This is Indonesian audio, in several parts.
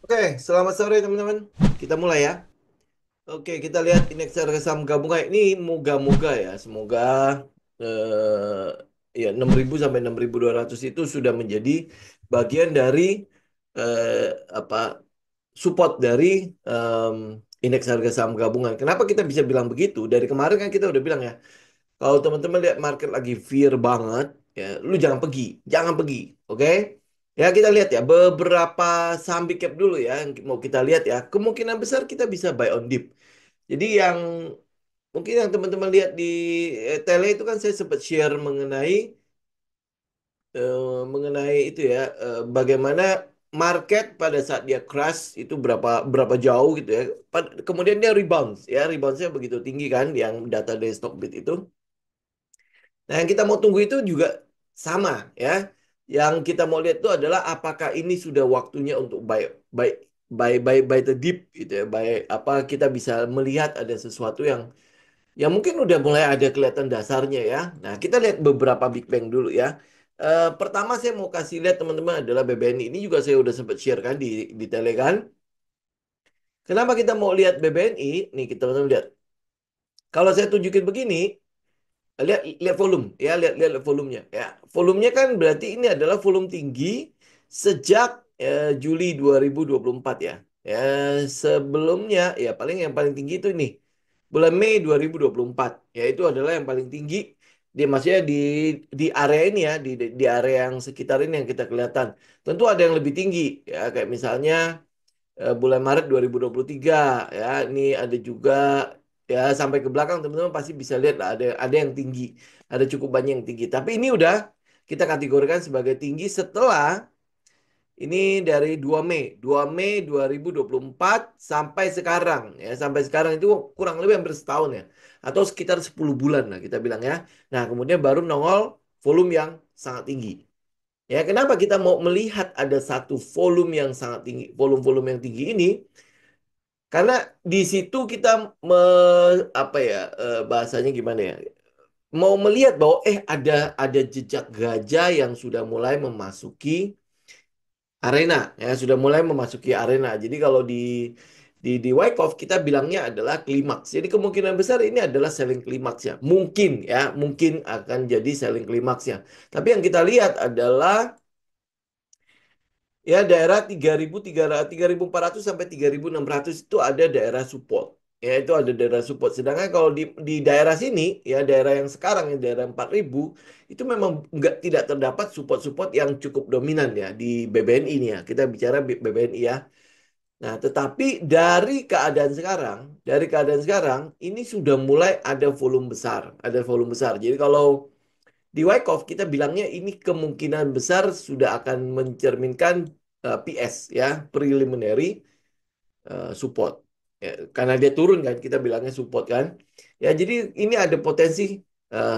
Oke, selamat sore teman-teman. Kita mulai ya. Oke, kita lihat indeks harga saham gabungan ini moga-moga ya, semoga ya 6.000 sampai 6.200 itu sudah menjadi bagian dari eh, apa support dari em, indeks harga saham gabungan. Kenapa kita bisa bilang begitu? Dari kemarin kan kita udah bilang ya, kalau teman-teman lihat market lagi fear banget, ya, lu jangan pergi, jangan pergi, oke? Ya kita lihat ya beberapa saham big cap dulu ya yang mau kita lihat ya. Kemungkinan besar kita bisa buy on dip. Jadi yang mungkin yang teman-teman lihat di tele itu kan saya sempat share mengenai itu ya, bagaimana market pada saat dia crash itu berapa berapa jauh gitu ya. Kemudian dia rebound ya, reboundnya begitu tinggi kan yang data dari Stockbit itu. Nah, yang kita mau tunggu itu juga sama ya. Yang kita mau lihat itu adalah apakah ini sudah waktunya untuk buy buy the dip gitu ya. Apa kita bisa melihat ada sesuatu yang mungkin udah mulai ada kelihatan dasarnya ya. Nah, kita lihat beberapa Big Bang dulu ya. Pertama saya mau kasih lihat teman-teman adalah BBNI. Ini juga saya udah sempat share kan di Telegram. Kenapa kita mau lihat BBNI? Nih kita teman-teman lihat. Kalau saya tunjukin begini, lihat lihat volume ya, lihat volumenya ya. Volumenya kan berarti ini adalah volume tinggi sejak Juli 2024 ya. Ya, sebelumnya ya paling yang paling tinggi itu ini bulan Mei 2024. Ya itu adalah yang paling tinggi. Dia maksudnya di area ini ya, di area yang sekitar ini yang kita kelihatan. Tentu ada yang lebih tinggi ya, kayak misalnya bulan Maret 2023 ya. Ini ada juga ya sampai ke belakang teman-teman pasti bisa lihat lah ada yang tinggi, ada cukup banyak yang tinggi. Tapi ini udah kita kategorikan sebagai tinggi setelah ini dari 2 Mei, 2 Mei 2024 sampai sekarang ya, sampai sekarang itu kurang lebih hampir setahun ya atau sekitar 10 bulan lah kita bilang ya. Nah, kemudian baru nongol volume yang sangat tinggi. Ya, kenapa kita mau melihat ada satu volume yang sangat tinggi, volume-volume yang tinggi ini? Karena di situ kita apa ya, bahasanya gimana ya? Mau melihat bahwa ada jejak gajah yang sudah mulai memasuki arena, ya sudah mulai memasuki arena. Jadi kalau di Wyckoff kita bilangnya adalah klimaks. Jadi kemungkinan besar ini adalah selling klimaksnya. Mungkin ya, mungkin akan jadi selling klimaksnya. Tapi yang kita lihat adalah ya daerah 3.400 sampai 3.600 itu ada daerah support. Ya itu ada daerah support. Sedangkan kalau di daerah sini ya daerah yang sekarang yang daerah 4.000 itu memang tidak terdapat support-support yang cukup dominan ya di BBNI ini ya. Kita bicara BBNI ya. Nah, tetapi dari keadaan sekarang ini sudah mulai ada volume besar, ada volume besar. Jadi kalau di Wyckoff kita bilangnya ini kemungkinan besar sudah akan mencerminkan PS ya, preliminary support. Ya, karena dia turun kan, kita bilangnya support kan. Ya, jadi ini ada potensi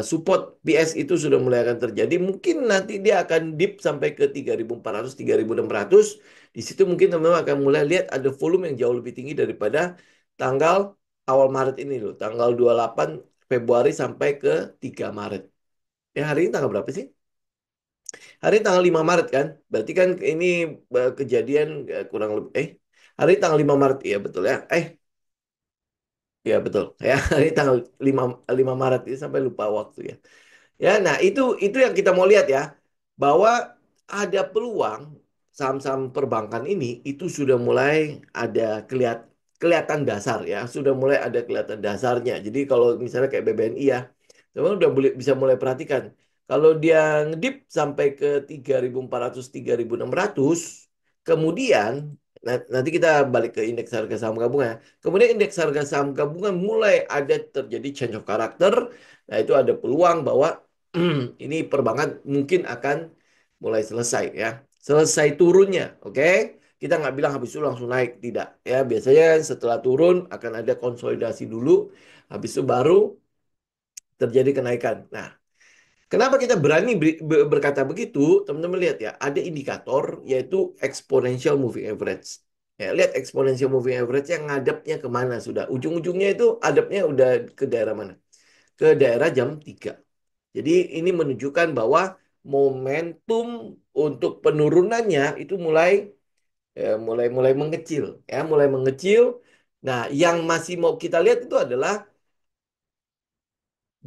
support PS itu sudah mulai akan terjadi. Mungkin nanti dia akan dip sampai ke 3.400, 3.600. Di situ mungkin teman-teman akan mulai lihat ada volume yang jauh lebih tinggi daripada tanggal awal Maret ini loh, tanggal 28 Februari sampai ke 3 Maret. Ya, hari ini tanggal berapa sih? Hari ini tanggal 5 Maret kan? Berarti kan ini kejadian kurang lebih hari ini tanggal 5 Maret ya betul ya. Ya betul. Ya, hari ini tanggal lima Maret ini sampai lupa waktu ya. Ya, nah itu yang kita mau lihat ya, bahwa ada peluang saham-saham perbankan ini itu sudah mulai ada kelihatan dasar ya, sudah mulai ada kelihatan dasarnya. Jadi kalau misalnya kayak BBNI ya, teman udah bisa mulai perhatikan. Kalau dia ngedip sampai ke 3.400, 3.600, kemudian nanti kita balik ke indeks harga saham gabungan ya. Kemudian indeks harga saham gabungan mulai ada terjadi change of character. Nah, itu ada peluang bahwa ini perbankan mungkin akan mulai selesai ya. Selesai turunnya, oke? Kita nggak bilang habis itu langsung naik, tidak. Ya, biasanya setelah turun akan ada konsolidasi dulu, habis itu baru terjadi kenaikan. Nah, kenapa kita berani berkata begitu? Teman-teman lihat ya, ada indikator yaitu exponential moving average. Ya, lihat exponential moving average yang ngadepnya kemana sudah. Ujung-ujungnya itu adepnya udah ke daerah mana? Ke daerah jam 3. Jadi ini menunjukkan bahwa momentum untuk penurunannya itu mulai ya, mulai mengecil, ya, mulai mengecil. Nah, yang masih mau kita lihat itu adalah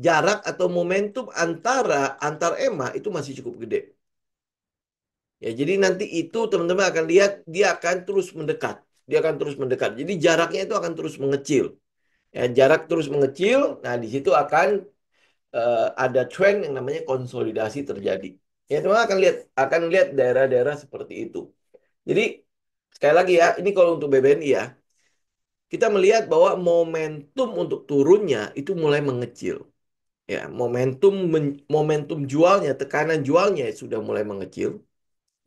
jarak atau momentum antara antar EMA itu masih cukup gede. Ya, jadi nanti itu teman-teman akan lihat dia akan terus mendekat. Dia akan terus mendekat. Jadi jaraknya itu akan terus mengecil. Ya, jarak terus mengecil. Nah, di situ akan ada tren yang namanya konsolidasi terjadi. Ya, teman-teman akan lihat daerah-daerah seperti itu. Jadi sekali lagi ya, ini kalau untuk BBNI ya, kita melihat bahwa momentum untuk turunnya itu mulai mengecil. Ya, momentum jualnya, tekanan jualnya sudah mulai mengecil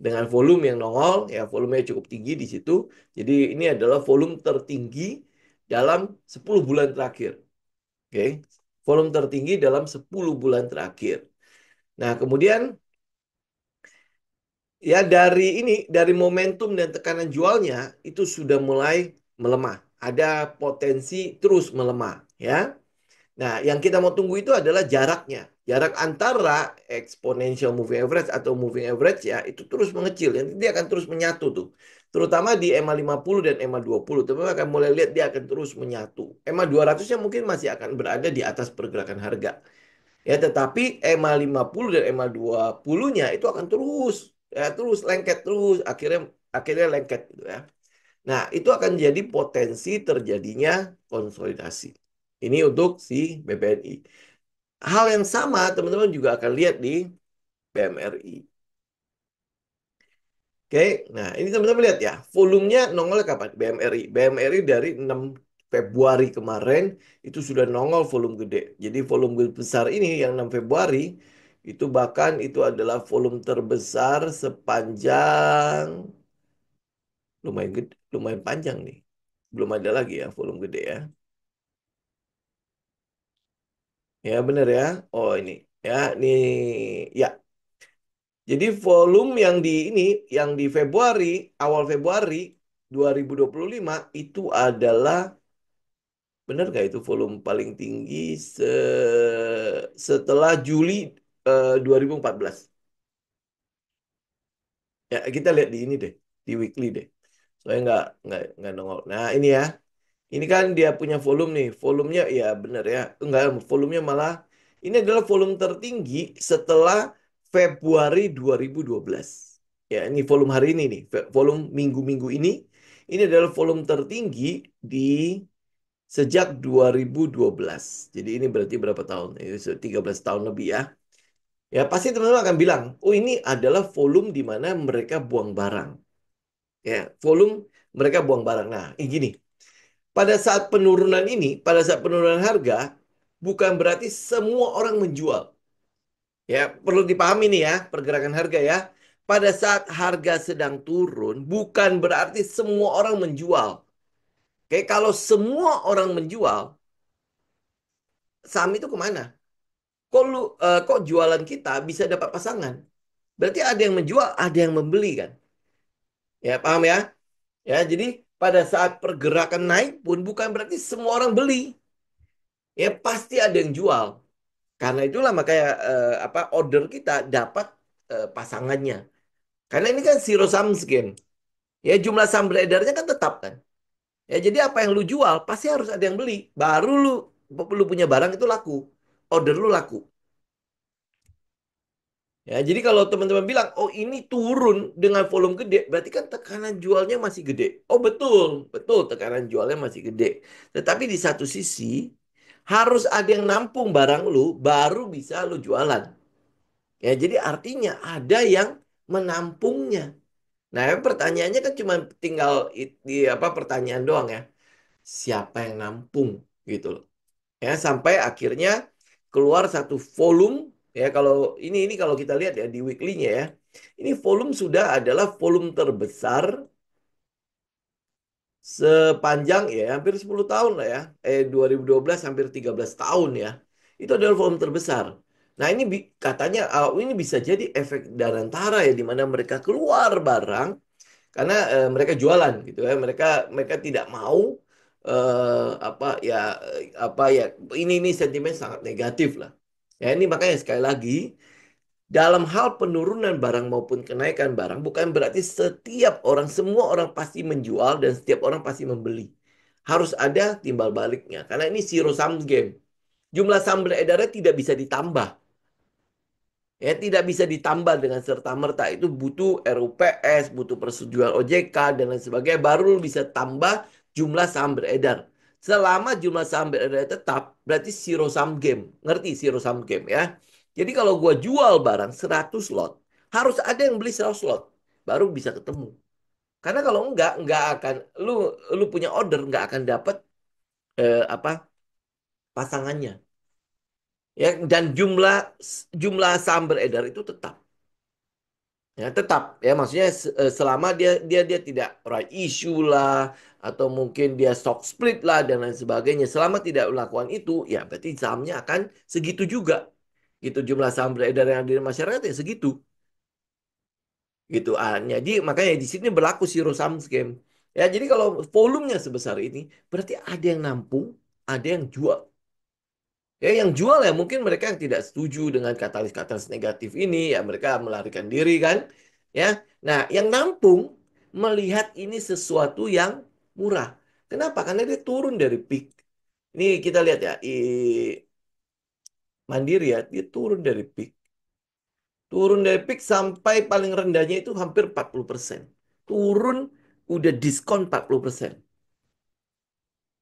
dengan volume yang nongol, ya volumenya cukup tinggi di situ. Jadi ini adalah volume tertinggi dalam 10 bulan terakhir. Oke. Volume tertinggi dalam 10 bulan terakhir. Nah, kemudian ya dari momentum dan tekanan jualnya itu sudah mulai melemah. Ada potensi terus melemah, ya. Nah, yang kita mau tunggu itu adalah jaraknya. Jarak antara exponential moving average atau moving average ya, itu terus mengecil. Nanti dia akan terus menyatu tuh. Terutama di EMA 50 dan EMA 20. Teman-teman akan mulai lihat dia akan terus menyatu. EMA 200-nya mungkin masih akan berada di atas pergerakan harga. Ya, tetapi EMA 50 dan EMA 20-nya itu akan terus terus lengket terus akhirnya akhirnya lengket gitu ya. Nah, itu akan jadi potensi terjadinya konsolidasi. Ini untuk si BBNI. Hal yang sama teman-teman juga akan lihat di BMRI. Oke, nah ini teman-teman lihat ya, volumenya nongol kapan? BMRI. BMRI dari 6 Februari kemarin itu sudah nongol volume gede. Jadi volume besar ini yang 6 Februari itu bahkan itu adalah volume terbesar sepanjang lumayan gede, lumayan panjang nih. Belum ada lagi ya volume gede ya. Ya benar ya. Oh ini ya, ini ya. Jadi volume yang di Februari, awal Februari 2025 itu adalah benar nggak itu volume paling tinggi setelah Juli 2014. Ya kita lihat di ini deh, di weekly deh. Soalnya nggak nongol. Nah ini ya, ini kan dia punya volume nih. Volumenya ya benar ya. Enggak, volumenya malah ini adalah volume tertinggi setelah Februari 2012. Ya, ini volume hari ini nih. Volume minggu-minggu ini. Ini adalah volume tertinggi di sejak 2012. Jadi ini berarti berapa tahun? 13 tahun lebih ya. Ya, pasti teman-teman akan bilang, oh ini adalah volume di mana mereka buang barang. Ya, volume mereka buang barang. Nah, ini gini. Pada saat penurunan harga, bukan berarti semua orang menjual. Ya, perlu dipahami nih ya, pergerakan harga ya. Pada saat harga sedang turun, bukan berarti semua orang menjual. Oke, kalau semua orang menjual, saham itu kemana? Kok jualan kita bisa dapat pasangan? Berarti ada yang menjual, ada yang membeli kan? Ya, paham ya? Ya, jadi pada saat pergerakan naik pun bukan berarti semua orang beli. Ya, pasti ada yang jual. Karena itulah makanya order kita dapat pasangannya. Karena ini kan zero sum game. Ya jumlah saham beredarnya kan tetap kan. Ya jadi apa yang lu jual pasti harus ada yang beli. Baru lu punya barang itu laku. Order lu laku. Ya jadi kalau teman-teman bilang, oh ini turun dengan volume gede, berarti kan tekanan jualnya masih gede. Oh betul, betul tekanan jualnya masih gede. Tetapi di satu sisi harus ada yang nampung barang lu, baru bisa lu jualan. Ya, jadi artinya ada yang menampungnya. Nah, pertanyaannya kan cuma tinggal di apa pertanyaan doang ya. Siapa yang nampung gitu loh. Ya, sampai akhirnya keluar satu volume ya ini kalau kita lihat ya di weekly-nya ya. Ini volume sudah adalah volume terbesar sepanjang ya hampir 10 tahun lah ya. 2012 hampir 13 tahun ya. Itu adalah volume terbesar. Nah, ini katanya ini bisa jadi efek Danantara ya di mana mereka keluar barang karena mereka jualan gitu ya. Mereka mereka tidak mau apa ya ini sentimen sangat negatif lah. Ya, ini makanya sekali lagi Dalam hal penurunan barang maupun kenaikan barang, bukan berarti setiap orang, semua orang pasti menjual dan setiap orang pasti membeli. Harus ada timbal baliknya, karena ini zero sum game. Jumlah saham beredarnya tidak bisa ditambah. Ya, tidak bisa ditambah dengan serta-merta. Itu butuh RUPS, butuh persetujuan OJK, dan lain sebagainya. Baru bisa tambah jumlah saham beredar. Selama jumlah saham beredar tetap, berarti zero sum game. Ngerti zero sum game ya? Jadi kalau gua jual barang 100 lot, harus ada yang beli 100 lot. Baru bisa ketemu. Karena kalau enggak akan, lu lu punya order, enggak akan dapat apa pasangannya. Ya, dan jumlah jumlah saham beredar itu tetap. Ya, tetap ya maksudnya selama dia tidak right issue lah atau mungkin dia stock split lah dan lain sebagainya. Selama tidak melakukan itu, ya berarti sahamnya akan segitu juga. Gitu jumlah saham beredar yang ada di masyarakat ya segitu. Gitu. Jadi makanya di sini berlaku zero sum game. Ya, jadi kalau volumenya sebesar ini, berarti ada yang nampung, ada yang jual. Ya, yang jual ya mungkin mereka yang tidak setuju dengan katalis-katalis negatif ini, ya mereka melarikan diri kan. Ya, nah yang nampung melihat ini sesuatu yang murah. Kenapa? Karena dia turun dari peak. Ini kita lihat ya, Mandiri ya, dia turun dari peak. Turun dari peak sampai paling rendahnya itu hampir 40%. Turun udah diskon 40%.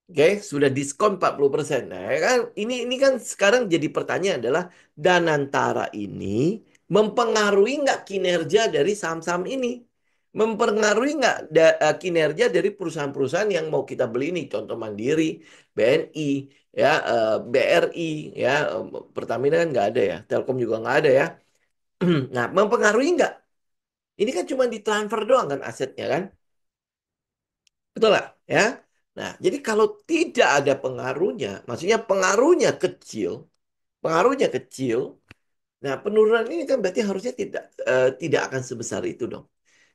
Oke, sudah diskon 40%. Nah, ya kan ini kan sekarang jadi pertanyaan adalah Danantara ini mempengaruhi nggak kinerja dari saham-saham ini? Mempengaruhi nggak kinerja dari perusahaan-perusahaan yang mau kita beli ini? Contoh Mandiri, BNI, ya, BRI, ya, Pertamina kan nggak ada ya, Telkom juga nggak ada ya. Nah, mempengaruhi nggak? Ini kan cuma ditransfer doang kan asetnya kan? Betul nggak? Ya. Nah, jadi kalau tidak ada pengaruhnya, maksudnya pengaruhnya kecil. Nah, penurunan ini kan berarti harusnya tidak akan sebesar itu dong.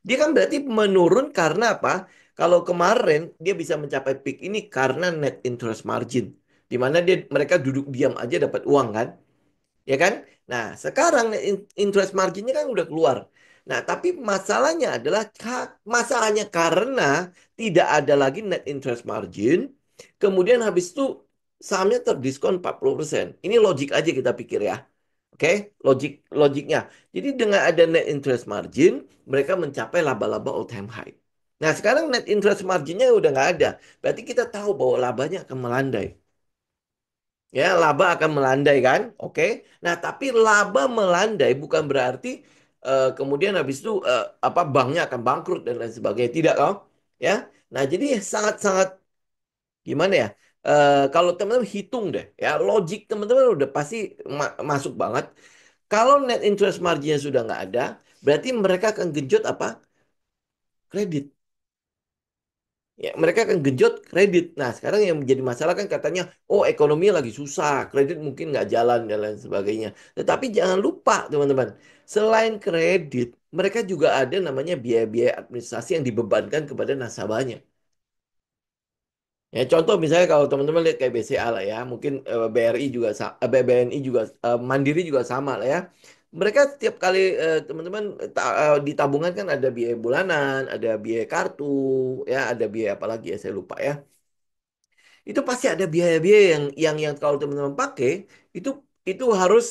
Dia kan berarti menurun karena apa? Kalau kemarin dia bisa mencapai peak ini karena net interest margin, di mana mereka duduk diam aja dapat uang kan? Ya kan? Nah, sekarang interest marginnya kan udah keluar. Nah, tapi masalahnya adalah masalahnya karena tidak ada lagi net interest margin, kemudian habis itu sahamnya terdiskon 40%. Ini logik aja kita pikir ya. Oke, logiknya. Jadi dengan ada net interest margin, mereka mencapai laba-laba all time high. Nah, sekarang net interest marginnya udah nggak ada. Berarti kita tahu bahwa labanya akan melandai. Ya, laba akan melandai kan? Oke. Nah, tapi laba melandai bukan berarti kemudian habis itu apa banknya akan bangkrut dan lain sebagainya. Tidak, kok. Ya. Nah, jadi sangat-sangat gimana ya? Kalau teman-teman hitung deh, ya logik teman-teman udah pasti masuk banget. Kalau net interest marginnya sudah nggak ada, berarti mereka akan genjot apa? Kredit. Ya, mereka akan genjot kredit. Nah, sekarang yang menjadi masalah kan katanya, oh ekonomi lagi susah, kredit mungkin nggak jalan dan lain sebagainya. Tetapi jangan lupa, teman-teman, selain kredit, mereka juga ada namanya biaya-biaya administrasi yang dibebankan kepada nasabahnya. Ya, contoh misalnya kalau teman-teman lihat kayak BCA lah ya, mungkin BRI juga, BNI juga, Mandiri juga sama lah ya. Mereka setiap kali teman-teman di tabungan kan ada biaya bulanan, ada biaya kartu, ya ada biaya apa lagi ya saya lupa ya. Itu pasti ada biaya-biaya yang kalau teman-teman pakai itu itu harus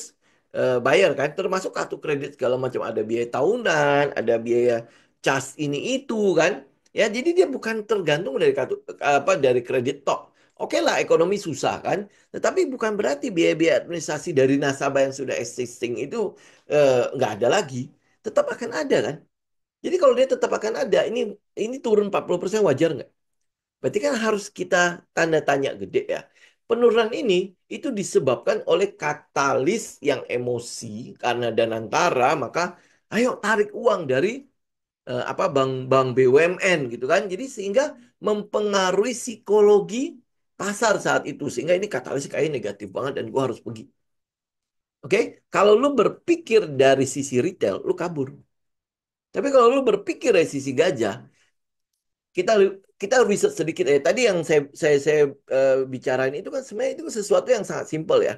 bayar kan, termasuk kartu kredit segala macam ada biaya tahunan, ada biaya cas ini itu kan. Ya, jadi dia bukan tergantung dari kartu apa dari kredit tok. Oke lah, ekonomi susah kan, tetapi bukan berarti biaya-biaya administrasi dari nasabah yang sudah existing itu nggak ada lagi, tetap akan ada kan. Jadi kalau dia tetap akan ada, ini turun 40% wajar nggak? Berarti kan harus kita tanda tanya gede ya. Penurunan ini itu disebabkan oleh katalis yang emosi karena Danantara, maka ayo tarik uang dari apa bank-bank BUMN gitu kan. Jadi sehingga mempengaruhi psikologi pasar saat itu sehingga ini katalis kayak negatif banget dan gua harus pergi. Oke, kalau lu berpikir dari sisi retail, lu kabur. Tapi kalau lu berpikir dari sisi gajah, kita kita riset sedikit ya. Tadi yang saya bicarain itu kan sebenarnya itu sesuatu yang sangat simpel ya.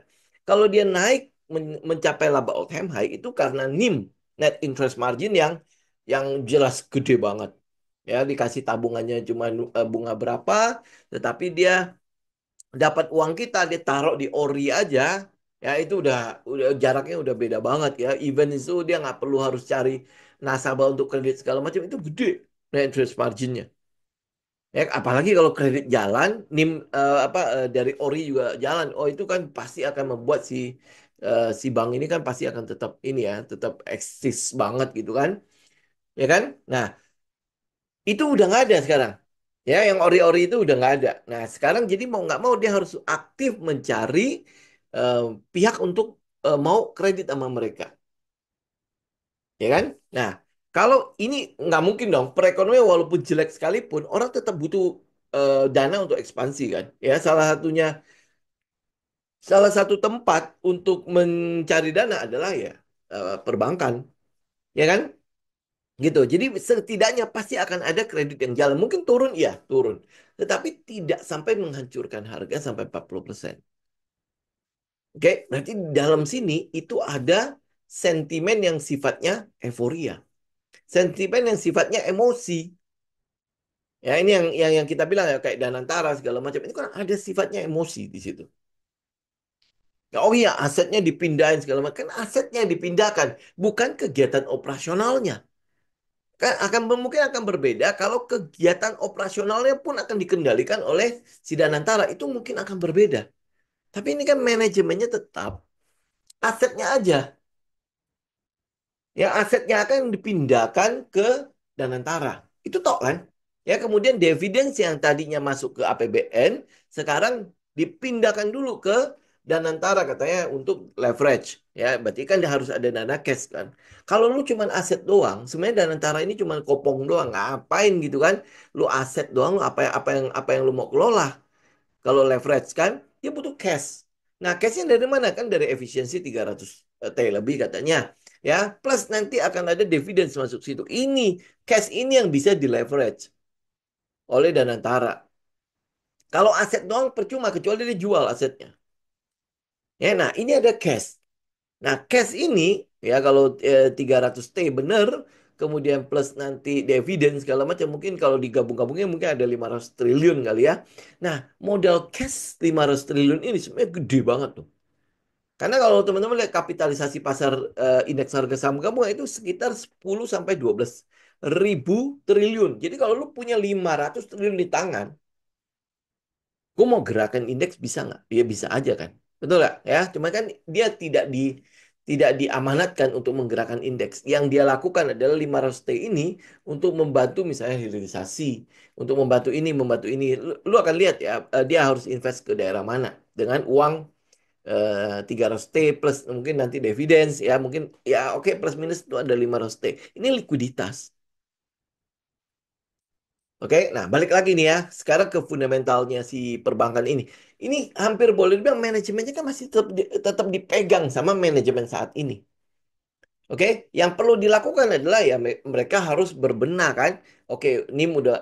Kalau dia naik mencapai laba all time high itu karena NIM, net interest margin yang jelas gede banget. Ya, dikasih tabungannya cuma bunga berapa, tetapi dia dapat uang kita, dia taruh di ori aja, ya itu udah jaraknya udah beda banget ya. Even itu dia nggak perlu harus cari nasabah untuk kredit segala macam, itu gede net interest marginnya. Ya, apalagi kalau kredit jalan, NIM dari ori juga jalan. Oh, itu kan pasti akan membuat si bank ini kan pasti akan tetap ini ya, tetap eksis banget gitu kan. Ya kan? Nah, itu udah nggak ada sekarang. Ya, yang ori-ori itu udah nggak ada. Nah, sekarang jadi mau nggak mau dia harus aktif mencari eh, pihak untuk mau kredit sama mereka. Ya kan? Nah, kalau ini nggak mungkin dong. Perekonomian walaupun jelek sekalipun, orang tetap butuh dana untuk ekspansi kan. Ya, salah satu tempat untuk mencari dana adalah ya perbankan. Ya kan? Gitu. Jadi setidaknya pasti akan ada kredit yang jalan. Mungkin turun, ya turun. Tetapi tidak sampai menghancurkan harga sampai 40%. Oke, berarti di dalam sini itu ada sentimen yang sifatnya euforia. Sentimen yang sifatnya emosi. Ya, ini yang kita bilang ya kayak Danantara segala macam. Itu kan ada sifatnya emosi di situ. Ya, oh iya, asetnya dipindahin segala macam. Kan asetnya yang dipindahkan, bukan kegiatan operasionalnya. Kan mungkin akan berbeda kalau kegiatan operasionalnya pun akan dikendalikan oleh si Danantara. Itu mungkin akan berbeda. Tapi ini kan manajemennya tetap asetnya aja. Ya, asetnya akan dipindahkan ke Danantara. Itu tok kan? Ya, kemudian dividen yang tadinya masuk ke APBN sekarang dipindahkan dulu ke Danantara katanya untuk leverage. Ya, berarti kan harus ada dana cash kan. Kalau lu cuman aset doang, sebenarnya Danantara ini cuman kopong doang, ngapain gitu kan? Lu aset doang, lu apa yang lu mau kelola? Kalau leverage kan, dia butuh cash. Nah, cashnya dari mana? Kan dari efisiensi 300 T lebih katanya. Ya, plus nanti akan ada dividen masuk situ. Ini, cash ini yang bisa di leverage oleh Danantara. Kalau aset doang percuma, kecuali dia jual asetnya. Ya, nah ini ada cash. Nah, cash ini, ya kalau 300 T bener, kemudian plus nanti dividen segala macam, mungkin kalau digabung-gabungnya mungkin ada 500 triliun kali ya. Nah, modal cash 500 triliun ini sebenarnya gede banget tuh. Karena kalau teman-teman lihat kapitalisasi pasar indeks harga saham gabungan itu sekitar 10 sampai 12 ribu triliun. Jadi kalau lu punya 500 triliun di tangan, gue mau gerakan indeks bisa nggak? Dia bisa aja kan. Betul nggak? Ya, cuma kan dia tidak diamanatkan untuk menggerakkan indeks. Yang dia lakukan adalah 500 T ini untuk membantu misalnya hilirisasi, untuk membantu ini. Lu akan lihat ya, dia harus invest ke daerah mana dengan uang 300 T plus mungkin nanti dividends ya mungkin ya oke plus minus itu ada 500 T. Ini likuiditas. Oke, nah balik lagi nih ya. Sekarang ke fundamentalnya si perbankan ini. Ini hampir boleh dibilang manajemennya kan masih tetap dipegang sama manajemen saat ini. Oke, yang perlu dilakukan adalah ya mereka harus berbenah kan. Oke, NIM udah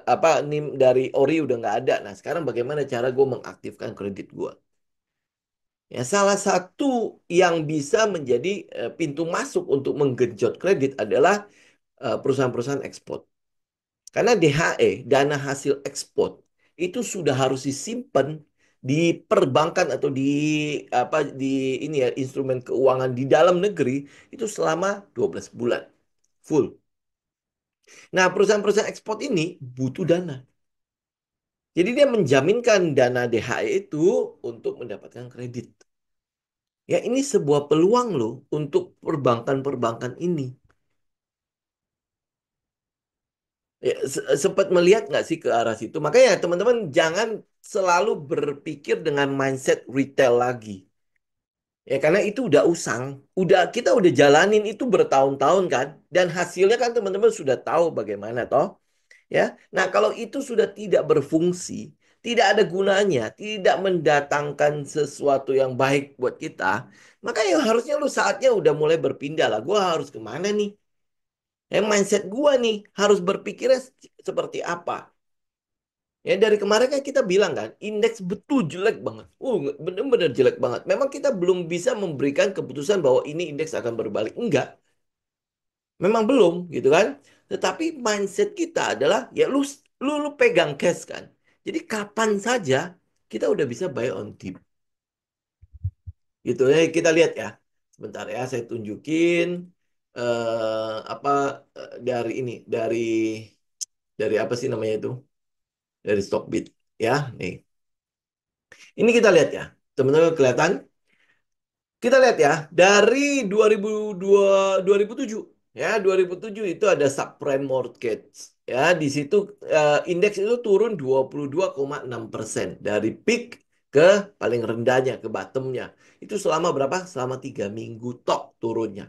NIM dari Ori udah nggak ada. Nah, sekarang bagaimana cara gue mengaktifkan kredit gue? Ya, salah satu yang bisa menjadi pintu masuk untuk menggenjot kredit adalah perusahaan-perusahaan ekspor. Karena DHE, dana hasil ekspor, itu sudah harus disimpan di perbankan atau di ini ya instrumen keuangan di dalam negeri itu selama 12 bulan full. Nah, perusahaan-perusahaan ekspor ini butuh dana. Jadi dia menjaminkan dana DHE itu untuk mendapatkan kredit. Ya, ini sebuah peluang loh untuk perbankan-perbankan ini. Ya, sempat melihat nggak sih ke arah situ? Makanya teman-teman jangan selalu berpikir dengan mindset retail lagi. Ya karena itu udah usang. Kita udah jalanin itu bertahun-tahun kan. Dan hasilnya kan teman-teman sudah tahu bagaimana toh. Ya. Nah, kalau itu sudah tidak berfungsi, tidak ada gunanya, tidak mendatangkan sesuatu yang baik buat kita, makanya harusnya lu saatnya udah mulai berpindah lah. Gua harus kemana nih? Mindset gua nih harus berpikirnya seperti apa? Ya dari kemarin kan kita bilang kan, indeks betul jelek banget. Bener-bener jelek banget. Memang kita belum bisa memberikan keputusan bahwa ini indeks akan berbalik. Enggak, memang belum gitu kan. Tetapi mindset kita adalah ya lu pegang cash kan. Jadi kapan saja kita udah bisa buy on dip. Gitu ya, kita lihat ya. Sebentar ya, saya tunjukin apa dari ini, dari apa sih namanya itu? Dari Stockbit ya. Nih. Ini kita lihat ya. Teman-teman kelihatan? Kita lihat ya, dari 2002, 2007 ya, 2007 itu ada subprime mortgage. Ya, di situ indeks itu turun 22,6% dari peak ke paling rendahnya, ke bottomnya. Itu selama berapa? Selama 3 minggu tok turunnya.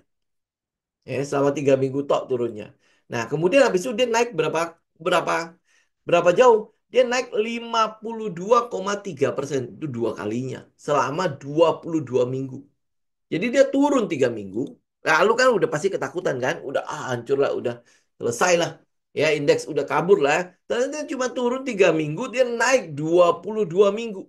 Ya, selama 3 minggu tok turunnya. Nah, kemudian habis itu dia naik berapa berapa berapa jauh? Dia naik 52,3%. Itu dua kalinya selama 22 minggu. Jadi dia turun 3 minggu. Lalu kan udah pasti ketakutan kan? Udah hancur lah, udah selesai lah. Ya indeks udah kabur lah. Ternyata dia cuma turun 3 minggu, dia naik 22 minggu.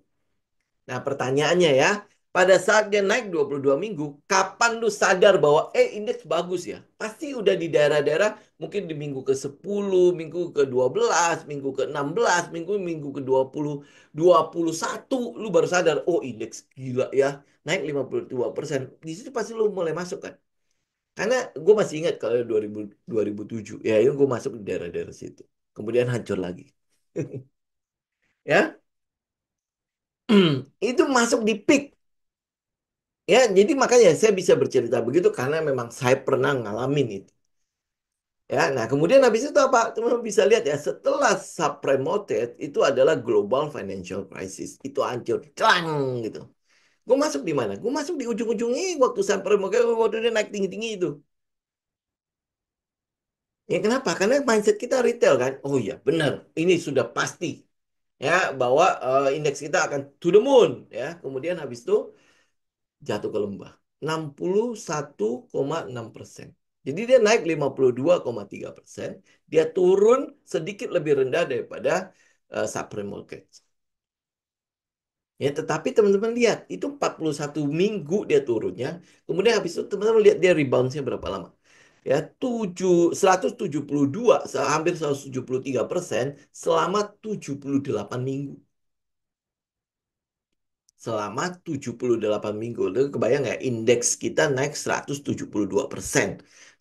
Nah, pertanyaannya ya, pada saat dia naik 22 minggu, kapan lu sadar bahwa indeks bagus ya? Pasti udah di daerah-daerah mungkin di minggu ke-10, minggu ke-12, minggu ke-16, minggu ke-20, 21 lu baru sadar, oh indeks gila ya, naik 52%. Di situ pasti lu mulai masuk kan? Karena gue masih ingat kalau 2007, ya itu gue masuk di daerah-daerah situ. Kemudian hancur lagi. Ya, itu masuk di peak. Ya, jadi makanya saya bisa bercerita begitu karena memang saya pernah ngalamin itu. Ya, nah kemudian habis itu apa? Teman-teman bisa lihat ya, setelah subprime mortgage itu adalah global financial crisis. Itu hancur, clang gitu. Gue masuk di mana? Gue masuk di ujung-ujungnya waktu subprime mortgage, waktu dia naik tinggi-tinggi itu. Ya kenapa? Karena mindset kita retail kan. Oh iya, benar. Ini sudah pasti ya bahwa indeks kita akan to the moon ya. Kemudian habis itu jatuh ke lembah. 61,6%. Jadi dia naik 52,3%, dia turun sedikit lebih rendah daripada subprime mortgage. Ya, tetapi teman-teman lihat, itu 41 minggu dia turunnya, kemudian habis itu teman-teman lihat dia rebound-nya berapa lama. Ya, 172, hampir 173% selama 78 minggu. Selama 78 minggu. Lu kebayang nggak indeks kita naik 172%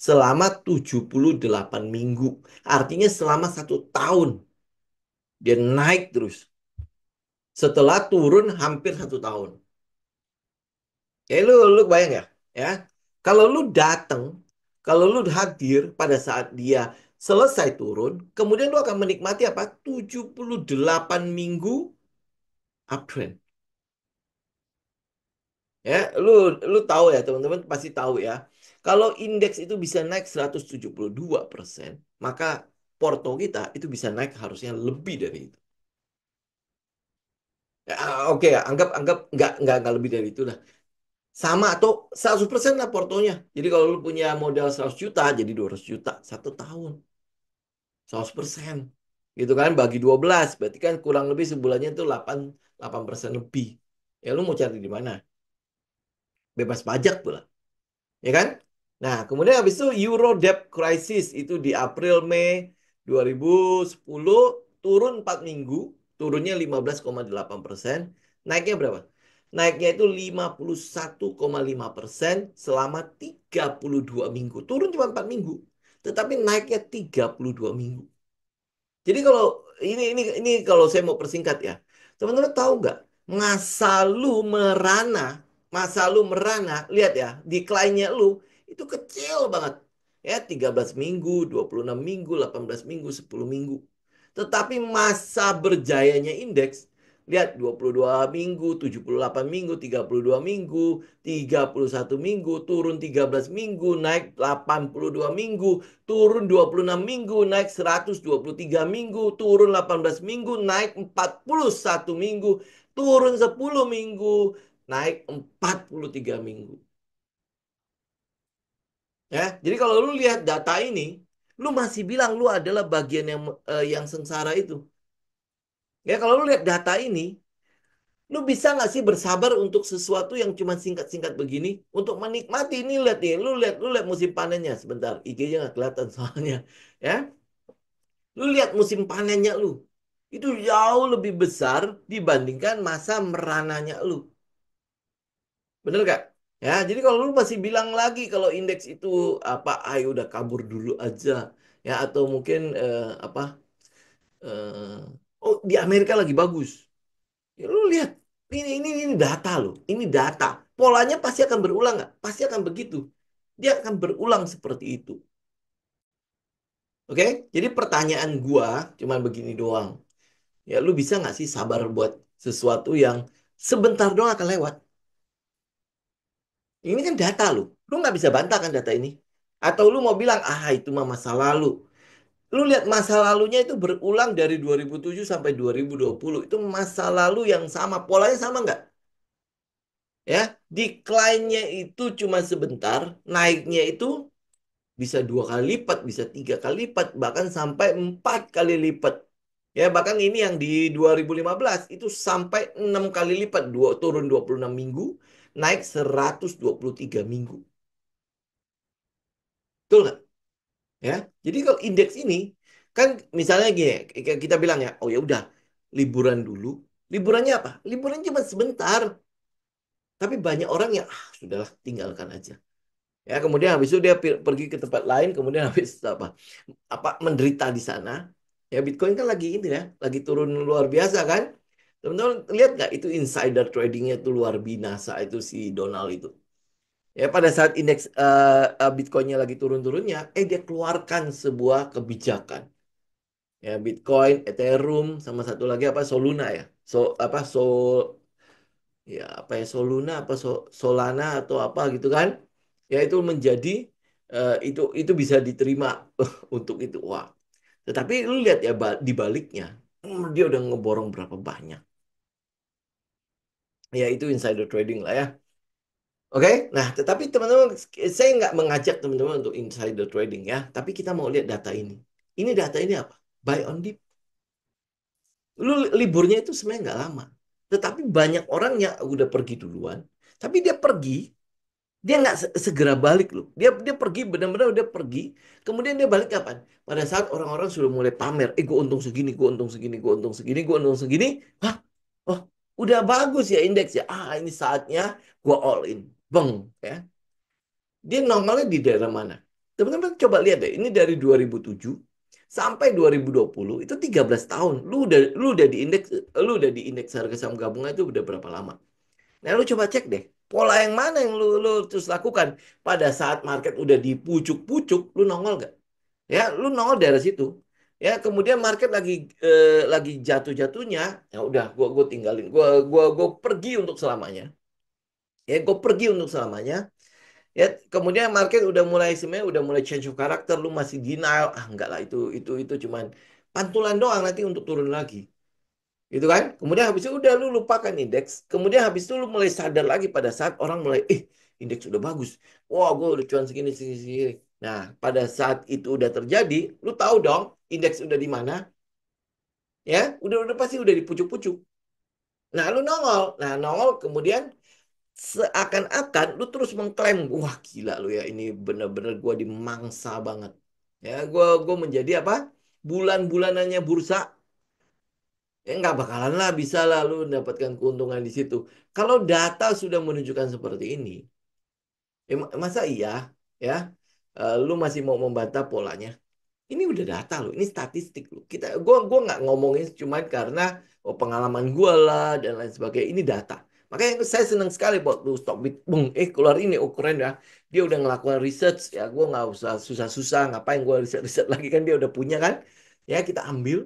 selama 78 minggu. Artinya selama 1 tahun dia naik terus. Setelah turun hampir 1 tahun. Ya lu kebayang ya? Ya. Kalau lu datang, kalau lu hadir pada saat dia selesai turun, kemudian lu akan menikmati apa? 78 minggu uptrend. Ya, lu tahu ya teman-teman pasti tahu ya. Kalau indeks itu bisa naik 172%, maka porto kita itu bisa naik harusnya lebih dari itu. Ya, oke ya, anggap anggap nggak lebih dari itu lah. Sama atau 100% lah portonya. Jadi kalau lu punya modal 100 juta jadi 200 juta 1 tahun. 100%. Gitu kan bagi 12 berarti kan kurang lebih sebulannya itu 8% lebih. Ya lu mau cari di mana? Bebas pajak pula. Ya kan? Nah, kemudian habis itu Euro debt crisis itu di April Mei 2010 turun 4 minggu, turunnya 15,8%, naiknya berapa? Naiknya itu 51,5% selama 32 minggu. Turun cuma 4 minggu, tetapi naiknya 32 minggu. Jadi kalau ini kalau saya mau persingkat ya. Teman-teman tahu nggak? Masa lu merana, masa lu merana, lihat ya, decline-nya lu itu kecil banget. Ya, 13 minggu, 26 minggu, 18 minggu, 10 minggu. Tetapi masa berjayanya indeks, lihat 22 minggu, 78 minggu, 32 minggu, 31 minggu, turun 13 minggu, naik 82 minggu, turun 26 minggu, naik 123 minggu, turun 18 minggu, naik 41 minggu, turun 10 minggu, naik 43 minggu. Ya, jadi kalau lu lihat data ini, lu masih bilang lu adalah bagian yang sengsara itu. Ya kalau lu lihat data ini, lu bisa nggak sih bersabar untuk sesuatu yang cuma singkat-singkat begini? Untuk menikmati ini, lihat nih, lu lihat musim panennya sebentar. IG-nya nggak kelihatan soalnya. Ya, lu lihat musim panennya lu. Itu jauh lebih besar dibandingkan masa merananya lu. Bener gak? Ya, jadi kalau lu masih bilang lagi kalau indeks itu apa, ayo udah kabur dulu aja. Ya, atau mungkin apa, oh di Amerika lagi bagus. Ya, lu lihat, ini data loh, ini data. Polanya pasti akan berulang nggak? Pasti akan begitu. Dia akan berulang seperti itu. Oke? Jadi pertanyaan gua cuma begini doang. Ya, lu bisa nggak sih sabar buat sesuatu yang sebentar doang akan lewat? Ini kan data lu. Lu nggak bisa bantah kan data ini. Atau lu mau bilang, ah itu mah masa lalu. Lu lihat masa lalunya itu berulang dari 2007 sampai 2020. Itu masa lalu yang sama. Polanya sama nggak? Ya, decline-nya itu cuma sebentar, naiknya itu bisa 2 kali lipat, bisa 3 kali lipat, bahkan sampai 4 kali lipat. Ya, bahkan ini yang di 2015 itu sampai 6 kali lipat, turun 26 minggu, naik 123 minggu. Betul nggak? Ya, jadi kalau indeks ini kan misalnya gini, kita bilang ya, oh ya udah liburan dulu. Liburannya apa? Liburan cuma sebentar, tapi banyak orang yang sudahlah tinggalkan aja. Ya, kemudian habis itu dia pergi ke tempat lain, kemudian habis itu apa menderita di sana. Ya, Bitcoin kan lagi ini ya, lagi turun luar biasa kan. Teman-teman lihat nggak itu insider tradingnya itu luar binasa itu si Donald itu. Ya, pada saat indeks Bitcoinnya lagi turun-turunnya, dia keluarkan sebuah kebijakan. Ya, Bitcoin, Ethereum, sama satu lagi apa Soluna ya. Apa ya apa ya Soluna apa Solana atau apa gitu kan. Ya itu menjadi itu bisa diterima untuk itu. Wah. Tetapi lu lihat ya di baliknya, dia udah ngeborong berapa banyak. Ya itu insider trading lah ya. Oke, nah tetapi teman-teman, saya nggak mengajak teman-teman untuk insider trading ya, tapi kita mau lihat data ini. Ini data ini apa? Buy on dip. Lu liburnya itu sebenarnya nggak lama. Tetapi banyak orang yang udah pergi duluan, tapi dia pergi, dia nggak segera balik loh. Dia pergi benar-benar udah pergi, kemudian dia balik kapan? Pada saat orang-orang sudah mulai pamer, gue untung segini, gue untung segini, gue untung segini, gue untung segini. Hah? Oh, udah bagus ya indeks ya. Ini saatnya gue all in. Beng, ya. Dia normalnya di daerah mana? Teman-teman coba lihat deh, ini dari 2007 sampai 2020 itu 13 tahun. Lu udah di indeks harga saham gabungan itu udah berapa lama? Nah, lu coba cek deh. Pola yang mana yang lu terus lakukan pada saat market udah di pucuk-pucuk, lu nongol nggak? Ya, lu nongol dari situ. Ya, kemudian market lagi jatuh-jatuhnya, ya udah gua tinggalin. Gua pergi untuk selamanya. Ya, gue pergi untuk selamanya. Ya, kemudian market udah mulai sebenarnya udah mulai change of karakter, lu masih denial. Enggak lah itu cuman pantulan doang nanti untuk turun lagi. Gitu kan? Kemudian habis itu udah lu lupakan indeks. Kemudian habis itu lu mulai sadar lagi pada saat orang mulai, indeks udah bagus. Wah, gue udah cuan segini, segini, segini. Nah, pada saat itu udah terjadi, lu tahu dong indeks udah di mana? Ya, udah pasti udah di pucuk-pucuk. Nah, lu nongol. Nah, nongol kemudian seakan-akan lu terus mengklaim, wah gila lu ya, ini bener-bener gue dimangsa banget. Ya, gue menjadi apa? Bulan-bulanannya bursa. Ya nggak bakalan lah bisa lah lu mendapatkan keuntungan di situ. Kalau data sudah menunjukkan seperti ini, masa iya ya lu masih mau membantah polanya? Ini udah data loh, ini statistik loh. Gua nggak ngomongin cuma karena pengalaman gua lah dan lain sebagainya. Ini data. Makanya saya senang sekali buat lu stok Bitcoin. Keluar ini, keren ya. Dia udah ngelakuin research ya. Gua nggak usah susah-susah. Ngapain gua riset-riset lagi kan dia udah punya kan? Ya kita ambil.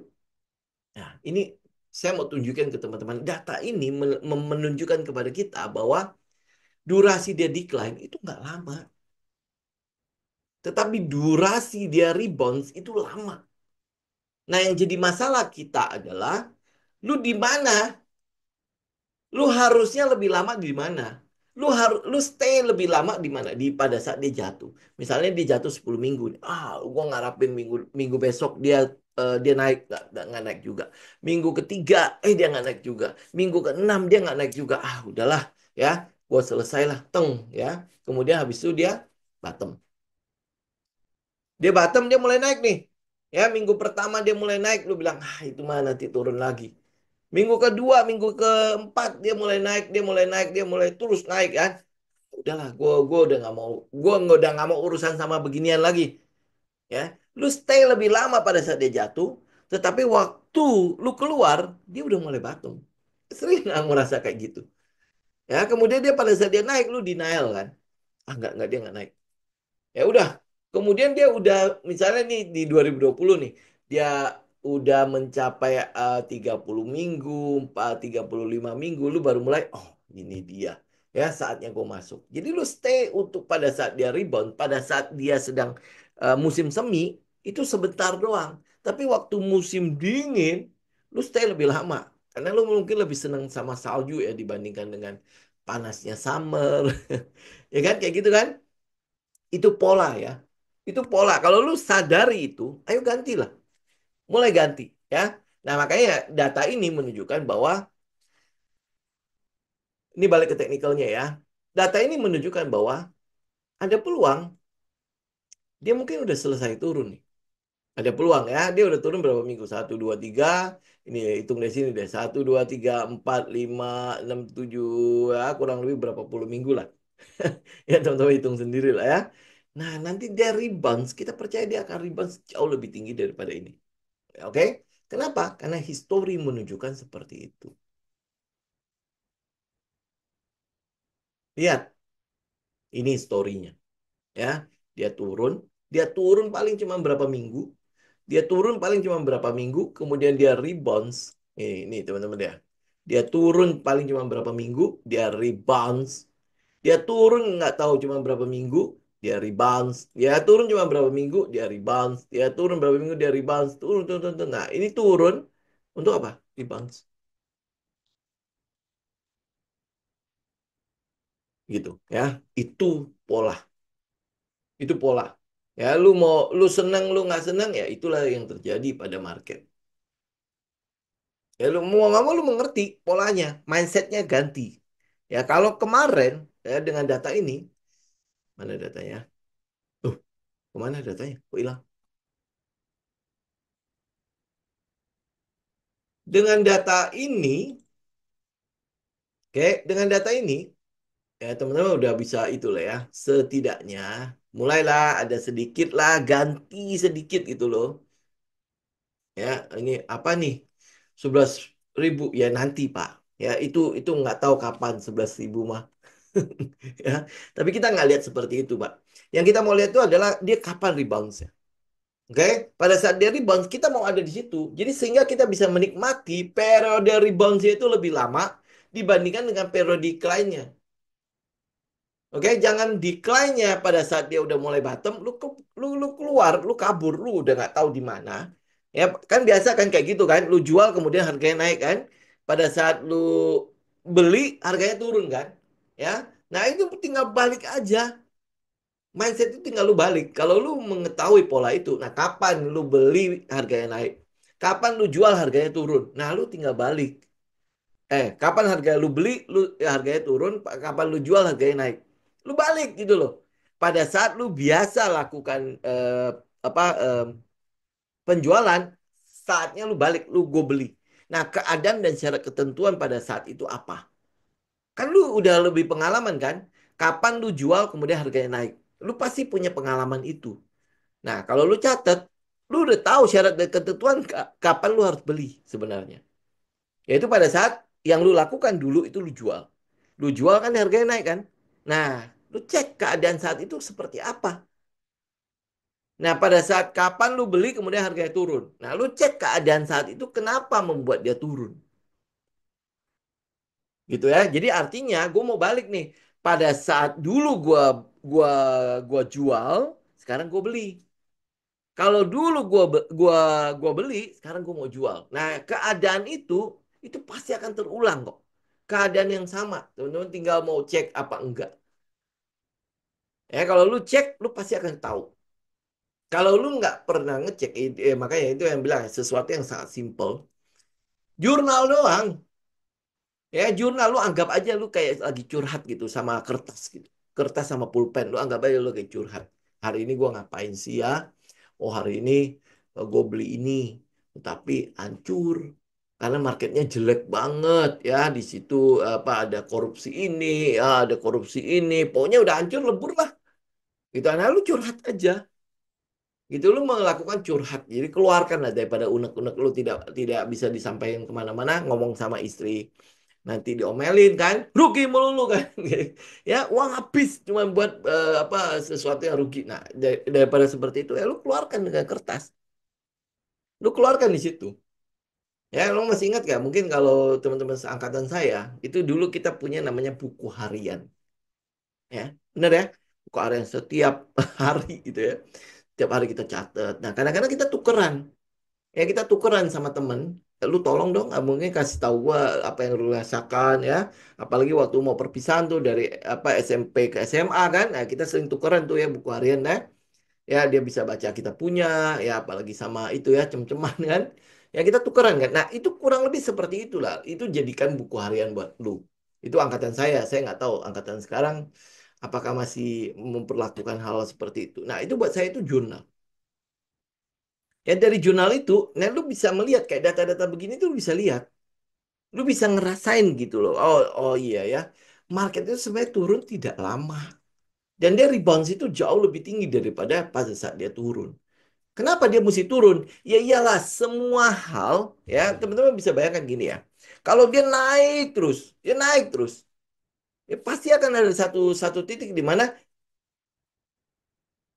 Nah ini saya mau tunjukkan ke teman-teman. Data ini menunjukkan kepada kita bahwa durasi dia decline itu nggak lama. Tetapi durasi dia rebounds itu lama. Nah, yang jadi masalah kita adalah lu di mana? Lu harusnya lebih lama di mana? Lu stay lebih lama di mana? Di pada saat dia jatuh. Misalnya dia jatuh 10 minggu. Gua ngarapin minggu minggu besok dia naik, nggak naik juga. Minggu ketiga, dia nggak naik juga. Minggu keenam dia nggak naik juga. Udahlah, ya, gua selesailah, teng, ya. Kemudian habis itu dia bottom. Dia bottom, dia mulai naik nih. Ya, minggu pertama dia mulai naik, lu bilang, itu mah nanti turun lagi. Minggu kedua, minggu keempat dia mulai naik, dia mulai terus naik kan. Udahlah, gue udah nggak mau urusan sama beginian lagi, ya. Lu stay lebih lama pada saat dia jatuh, tetapi waktu lu keluar, dia udah mulai bottom. Sering nggak ngerasa kayak gitu? Ya, kemudian dia pada saat dia naik, lu denial kan? Nggak, dia nggak naik. Ya udah. Kemudian dia udah misalnya nih di 2020 nih, dia udah mencapai 30 minggu, 35 minggu, lu baru mulai, oh ini dia. Ya saatnya gue masuk. Jadi lu stay untuk pada saat dia rebound, pada saat dia sedang musim semi, itu sebentar doang. Tapi waktu musim dingin, lu stay lebih lama. Karena lu mungkin lebih senang sama salju ya dibandingkan dengan panasnya summer. Ya kan, kayak gitu kan? Itu pola ya. Itu pola. Kalau lu sadari itu, ayo gantilah. Mulai ganti ya. Nah, makanya data ini menunjukkan bahwa ini balik ke teknikalnya ya. Data ini menunjukkan bahwa ada peluang dia mungkin udah selesai turun nih. Ada peluang ya. Dia udah turun berapa minggu? Satu, dua, tiga. Ini hitung dari sini deh. Satu, dua, tiga, empat, lima, enam, tujuh. Ya, kurang lebih berapa puluh minggu lah. Ya, teman-teman hitung sendiri lah ya. Nah, nanti dia rebound. Kita percaya dia akan rebound jauh lebih tinggi daripada ini. Oke? Kenapa? Karena histori menunjukkan seperti itu. Lihat, ini historinya. Ya, dia turun paling cuma berapa minggu. Dia turun paling cuma berapa minggu, kemudian dia rebounds. Ini teman-teman ya. Dia turun paling cuma berapa minggu, dia rebounds. Dia turun nggak tahu cuma berapa minggu, dia rebounds. Dia turun cuma berapa minggu, dia rebounds. Dia turun berapa minggu, dia rebounds. Turun, turun, turun. Turun. Nah, ini turun untuk apa? Rebounds. Gitu ya. Itu pola. Itu pola. Ya, lu senang, lu nggak senang, ya itulah yang terjadi pada market. Ya, lu mau nggak mau lu mengerti polanya, mindsetnya ganti. Ya, kalau kemarin ya dengan data ini, mana datanya? Tuh, kemana datanya? Kok hilang? Dengan data ini, oke, dengan data ini, ya teman-teman udah bisa itulah ya. Setidaknya mulailah ada sedikit lah ganti sedikit gitu loh. Ya, ini apa nih? 11.000 ya nanti Pak. Ya, itu nggak tahu kapan 11.000 mah. Ya, tapi kita nggak lihat seperti itu, Pak. Yang kita mau lihat itu adalah dia kapan rebounds-nya. Oke, pada saat dia rebound, kita mau ada di situ. Jadi sehingga kita bisa menikmati periode rebounds itu lebih lama dibandingkan dengan periode decline-nya. Oke, jangan decline-nya pada saat dia udah mulai bottom, lu keluar, lu kabur, lu udah nggak tahu di mana. Ya, kan biasa kan kayak gitu kan, lu jual kemudian harganya naik kan. Pada saat lu beli harganya turun kan. Ya. Nah, itu tinggal balik aja. Mindset itu tinggal lu balik. Kalau lu mengetahui pola itu, nah kapan lu beli harganya naik? Kapan lu jual harganya turun? Nah, lu tinggal balik. Kapan harga lu beli, harganya turun, kapan lu jual harganya naik. Lu balik gitu loh. Pada saat lu biasa lakukan apa penjualan, saatnya lu balik, lu go beli. Nah, keadaan dan syarat ketentuan pada saat itu apa? Kan lu udah lebih pengalaman kan? Kapan lu jual kemudian harganya naik? Lu pasti punya pengalaman itu. Nah, kalau lu catat, lu udah tahu syarat dan ketentuan kapan lu harus beli sebenarnya. Yaitu pada saat yang lu lakukan dulu itu lu jual. Lu jual kan harganya naik kan? Nah, lu cek keadaan saat itu seperti apa. Nah, pada saat kapan lu beli kemudian harganya turun. Nah, lu cek keadaan saat itu kenapa membuat dia turun. Gitu ya. Jadi artinya gue mau balik nih. Pada saat dulu gua gua jual, sekarang gue beli. Kalau dulu gua beli, sekarang gue mau jual. Nah, keadaan itu pasti akan terulang kok. keadaan yang sama. Teman-teman tinggal mau cek apa enggak. Ya, kalau lu cek, lu pasti akan tahu. Kalau lu nggak pernah ngecek, makanya itu yang bilang sesuatu yang sangat simple. Jurnal doang. Ya, jurnal lu anggap aja lu kayak lagi curhat gitu sama kertas gitu. Kertas sama pulpen, lu anggap aja lu kayak curhat. Hari ini gua ngapain sih ya? Oh, hari ini gue beli ini, tapi hancur. Karena marketnya jelek banget ya. Di situ apa ada korupsi ini, ya, ada korupsi ini. Pokoknya udah hancur lebur lah. Gitu. Nah, lu curhat aja. Gitu lu melakukan curhat. Jadi keluarkan lah daripada unek-unek lu tidak bisa disampaikan kemana-mana. Ngomong sama istri nanti diomelin kan rugi melulu kan ya uang habis cuma buat apa sesuatu yang rugi. Nah, daripada seperti itu ya lu keluarkan dengan kertas, lu keluarkan di situ. Ya lu masih ingat gak mungkin kalau teman-teman seangkatan saya itu dulu kita punya namanya buku harian, ya bener ya, buku harian setiap hari gitu ya, setiap hari kita catat. Nah, kadang-kadang kita tukeran. Ya kita tukeran sama temen. Lu tolong dong, mungkin kasih tahu gua apa yang lu rasakan ya. Apalagi waktu mau perpisahan tuh dari apa SMP ke SMA kan. Nah, kita sering tukeran tuh ya buku harian ya. Ya dia bisa baca kita punya ya, apalagi sama itu ya cem-ceman kan. Ya kita tukeran kan. Nah, itu kurang lebih seperti itulah. Itu jadikan buku harian buat lu. Itu angkatan saya nggak tahu angkatan sekarang apakah masih memperlakukan hal seperti itu. Nah, itu buat saya itu jurnal. Ya dari jurnal itu, nah lu bisa melihat kayak data-data begini tuh lu bisa lihat. Lu bisa ngerasain gitu loh. Oh, oh iya ya. Market itu sebenarnya turun tidak lama. Dan dia rebound itu jauh lebih tinggi daripada pada saat dia turun. Kenapa dia mesti turun? Ya iyalah semua hal ya teman-teman bisa bayangkan gini ya. Kalau dia naik terus, dia naik terus. Ya pasti akan ada satu satu titik di mana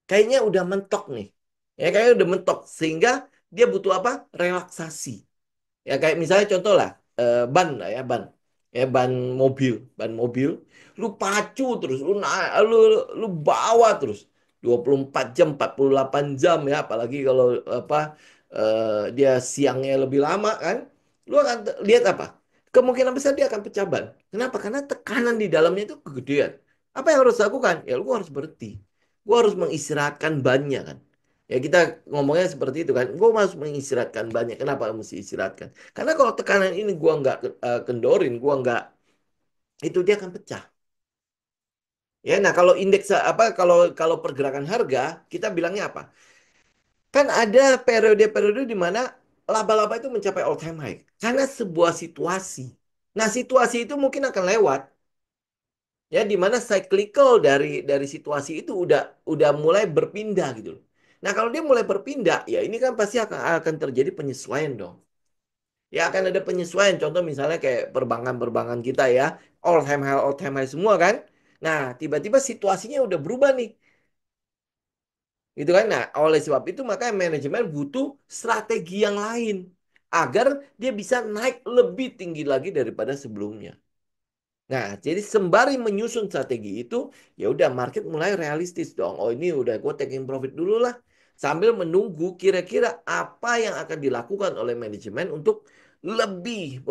kayaknya udah mentok nih. Ya kayaknya udah mentok sehingga dia butuh apa? Relaksasi. Ya kayak misalnya contoh lah, ban lah ya ban. Ya ban mobil, lu pacu terus, lu bawa terus 24 jam, 48 jam ya, apalagi kalau apa dia siangnya lebih lama kan. Lu akan lihat apa? Kemungkinan besar dia akan pecah ban. Kenapa? Karena tekanan di dalamnya itu kegedean. Apa yang harus dilakukan? Ya lu harus berhenti. Gua harus mengistirahatkan bannya kan. Ya kita ngomongnya seperti itu kan. Gue harus mengistirahatkan banyak. Kenapa mesti istirahatkan? Karena kalau tekanan ini gua nggak kendorin, gua nggak, itu dia akan pecah. Ya, nah kalau indeks apa kalau kalau pergerakan harga kita bilangnya apa? Kan ada periode-periode di mana laba-laba itu mencapai all time high karena sebuah situasi. Nah, situasi itu mungkin akan lewat ya di mana cyclical dari situasi itu udah mulai berpindah gitu loh. Nah, kalau dia mulai berpindah, ya ini kan pasti akan terjadi penyesuaian dong. Ya akan ada penyesuaian. Contoh misalnya kayak perbankan-perbankan kita ya, all time high semua kan. Nah, tiba-tiba situasinya udah berubah nih. Gitu kan. Nah, oleh sebab itu maka manajemen butuh strategi yang lain agar dia bisa naik lebih tinggi lagi daripada sebelumnya. Nah, jadi sembari menyusun strategi itu, ya udah market mulai realistis dong. Oh, ini udah gue taking profit dulu lah. Sambil menunggu kira-kira apa yang akan dilakukan oleh manajemen untuk lebih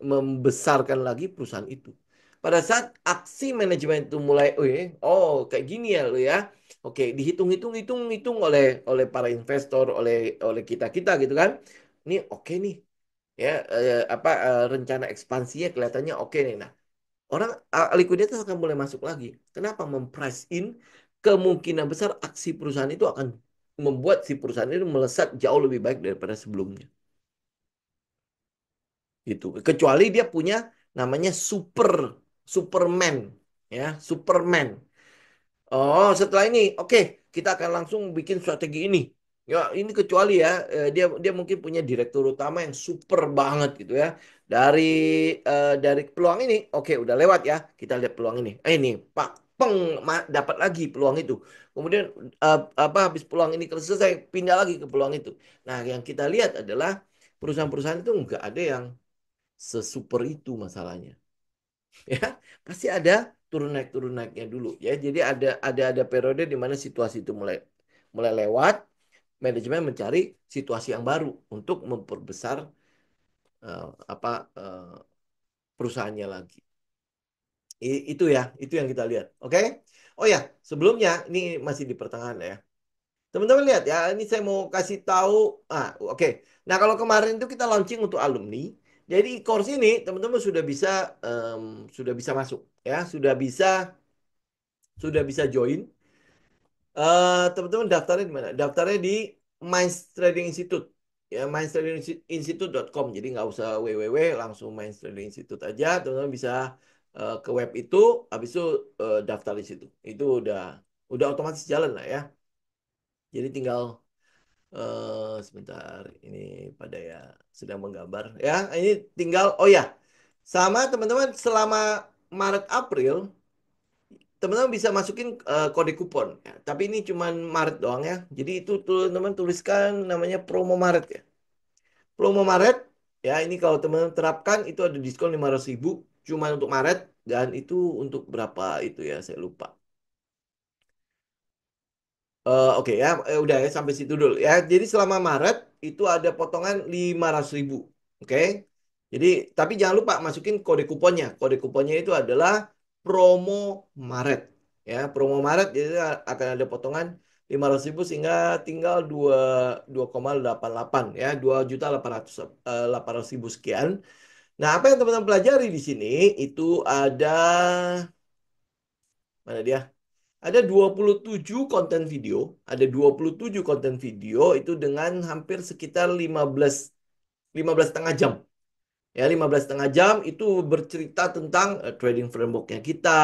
membesarkan lagi perusahaan itu. Pada saat aksi manajemen itu mulai, oh kayak gini ya lo ya. Oke, dihitung-hitung oleh para investor, oleh kita-kita gitu kan. Ini oke nih ya, apa rencana ekspansinya kelihatannya oke nih. Nah, orang likuiditas akan mulai masuk lagi. Kenapa? Memprice in kemungkinan besar aksi perusahaan itu akan membuat si perusahaan itu melesat jauh lebih baik daripada sebelumnya. Gitu. Kecuali dia punya namanya Superman, ya, Superman. Oh, setelah ini, oke, kita akan langsung bikin strategi ini. Ya, ini kecuali ya, dia dia mungkin punya direktur utama yang super banget gitu ya. Dari dari peluang ini, oke, udah lewat ya. Kita lihat peluang ini. Ini, Pak, peng, dapat lagi peluang itu. Kemudian apa habis peluang ini selesai, pindah lagi ke peluang itu. Nah, yang kita lihat adalah perusahaan-perusahaan itu nggak ada yang sesuper itu masalahnya. Ya pasti ada turun naiknya dulu ya, jadi ada periode di mana situasi itu mulai mulai lewat, manajemen mencari situasi yang baru untuk memperbesar apa perusahaannya lagi. Itu ya, itu yang kita lihat. Oke? Oh ya, sebelumnya ini masih di pertengahan ya. Teman-teman lihat ya, ini saya mau kasih tahu. Oke. Nah, kalau kemarin itu kita launching untuk alumni. Jadi course ini teman-teman sudah bisa masuk ya, sudah bisa join. Teman-teman daftarnya di mana? Daftarnya di Minds Trading Institute. Ya, mindstradinginstitute.com. Jadi nggak usah www, langsung Minds Trading Institute aja. Teman-teman bisa ke web itu, habis itu daftar di situ. Itu udah otomatis jalan lah ya. Jadi tinggal sebentar, ini pada ya sedang menggambar. Ya, ini tinggal. Oh ya, sama teman-teman selama Maret April teman-teman bisa masukin kode kupon ya. Tapi ini cuma Maret doang ya. Jadi itu teman-teman tuliskan namanya promo Maret ya. Promo Maret ya, ini kalau teman-teman terapkan itu ada diskon 500.000 cuma untuk Maret, dan itu untuk berapa itu ya saya lupa. Oke ya, udah ya sampai situ dulu ya. Jadi selama Maret itu ada potongan 500.000. Oke. Jadi tapi jangan lupa masukin kode kuponnya. Kode kuponnya itu adalah promo Maret. Ya, promo Maret jadi akan ada potongan 500.000 sehingga tinggal 2,88 ya, 2.800.000 sekian. Nah, apa yang teman-teman pelajari di sini itu ada mana dia? Ada 27 konten video, ada 27 konten video itu dengan hampir sekitar 15 setengah jam. Ya, 15 setengah jam itu bercerita tentang trading frameworknya kita,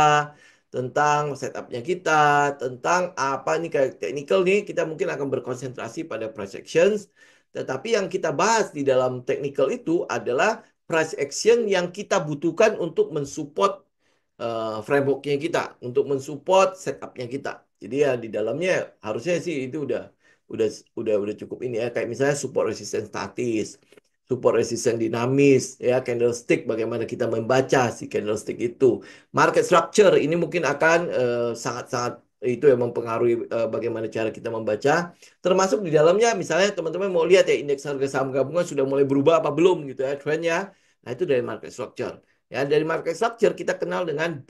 tentang setupnya kita, tentang apa nih kayak technical nih, kita mungkin akan berkonsentrasi pada price actions. Tetapi yang kita bahas di dalam technical itu adalah price action yang kita butuhkan untuk mensupport frameworknya kita, untuk mensupport setupnya kita. Jadi ya di dalamnya harusnya sih itu udah udah cukup ini ya, kayak misalnya support resistance statis, support resisten dinamis ya, candlestick bagaimana kita membaca si candlestick itu, market structure ini mungkin akan sangat-sangat itu yang mempengaruhi bagaimana cara kita membaca, termasuk di dalamnya misalnya teman-teman mau lihat ya indeks harga saham gabungan sudah mulai berubah apa belum gitu ya trennya. Nah itu dari market structure ya, dari market structure kita kenal dengan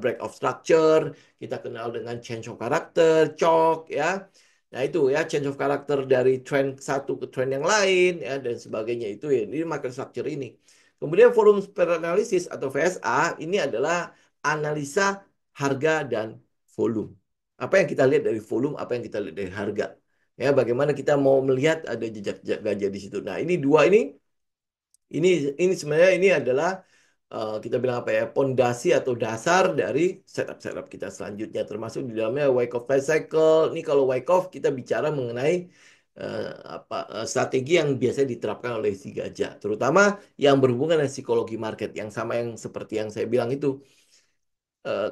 break of structure, kita kenal dengan change of character, CHOC ya. Nah itu ya change of character dari trend satu ke trend yang lain ya dan sebagainya itu ya. Ini market structure ini. Kemudian forum pair analysis atau VSA ini adalah analisa harga dan volume. Apa yang kita lihat dari volume, apa yang kita lihat dari harga. Ya, bagaimana kita mau melihat ada jejak gajah di situ. Nah, ini dua ini ini sebenarnya ini adalah kita bilang apa ya, pondasi atau dasar dari setup kita selanjutnya, termasuk di dalamnya Wyckoff Price Cycle. Ini kalau Wyckoff kita bicara mengenai eh, strategi yang biasanya diterapkan oleh si gajah, terutama yang berhubungan dengan psikologi market, yang sama yang seperti yang saya bilang itu.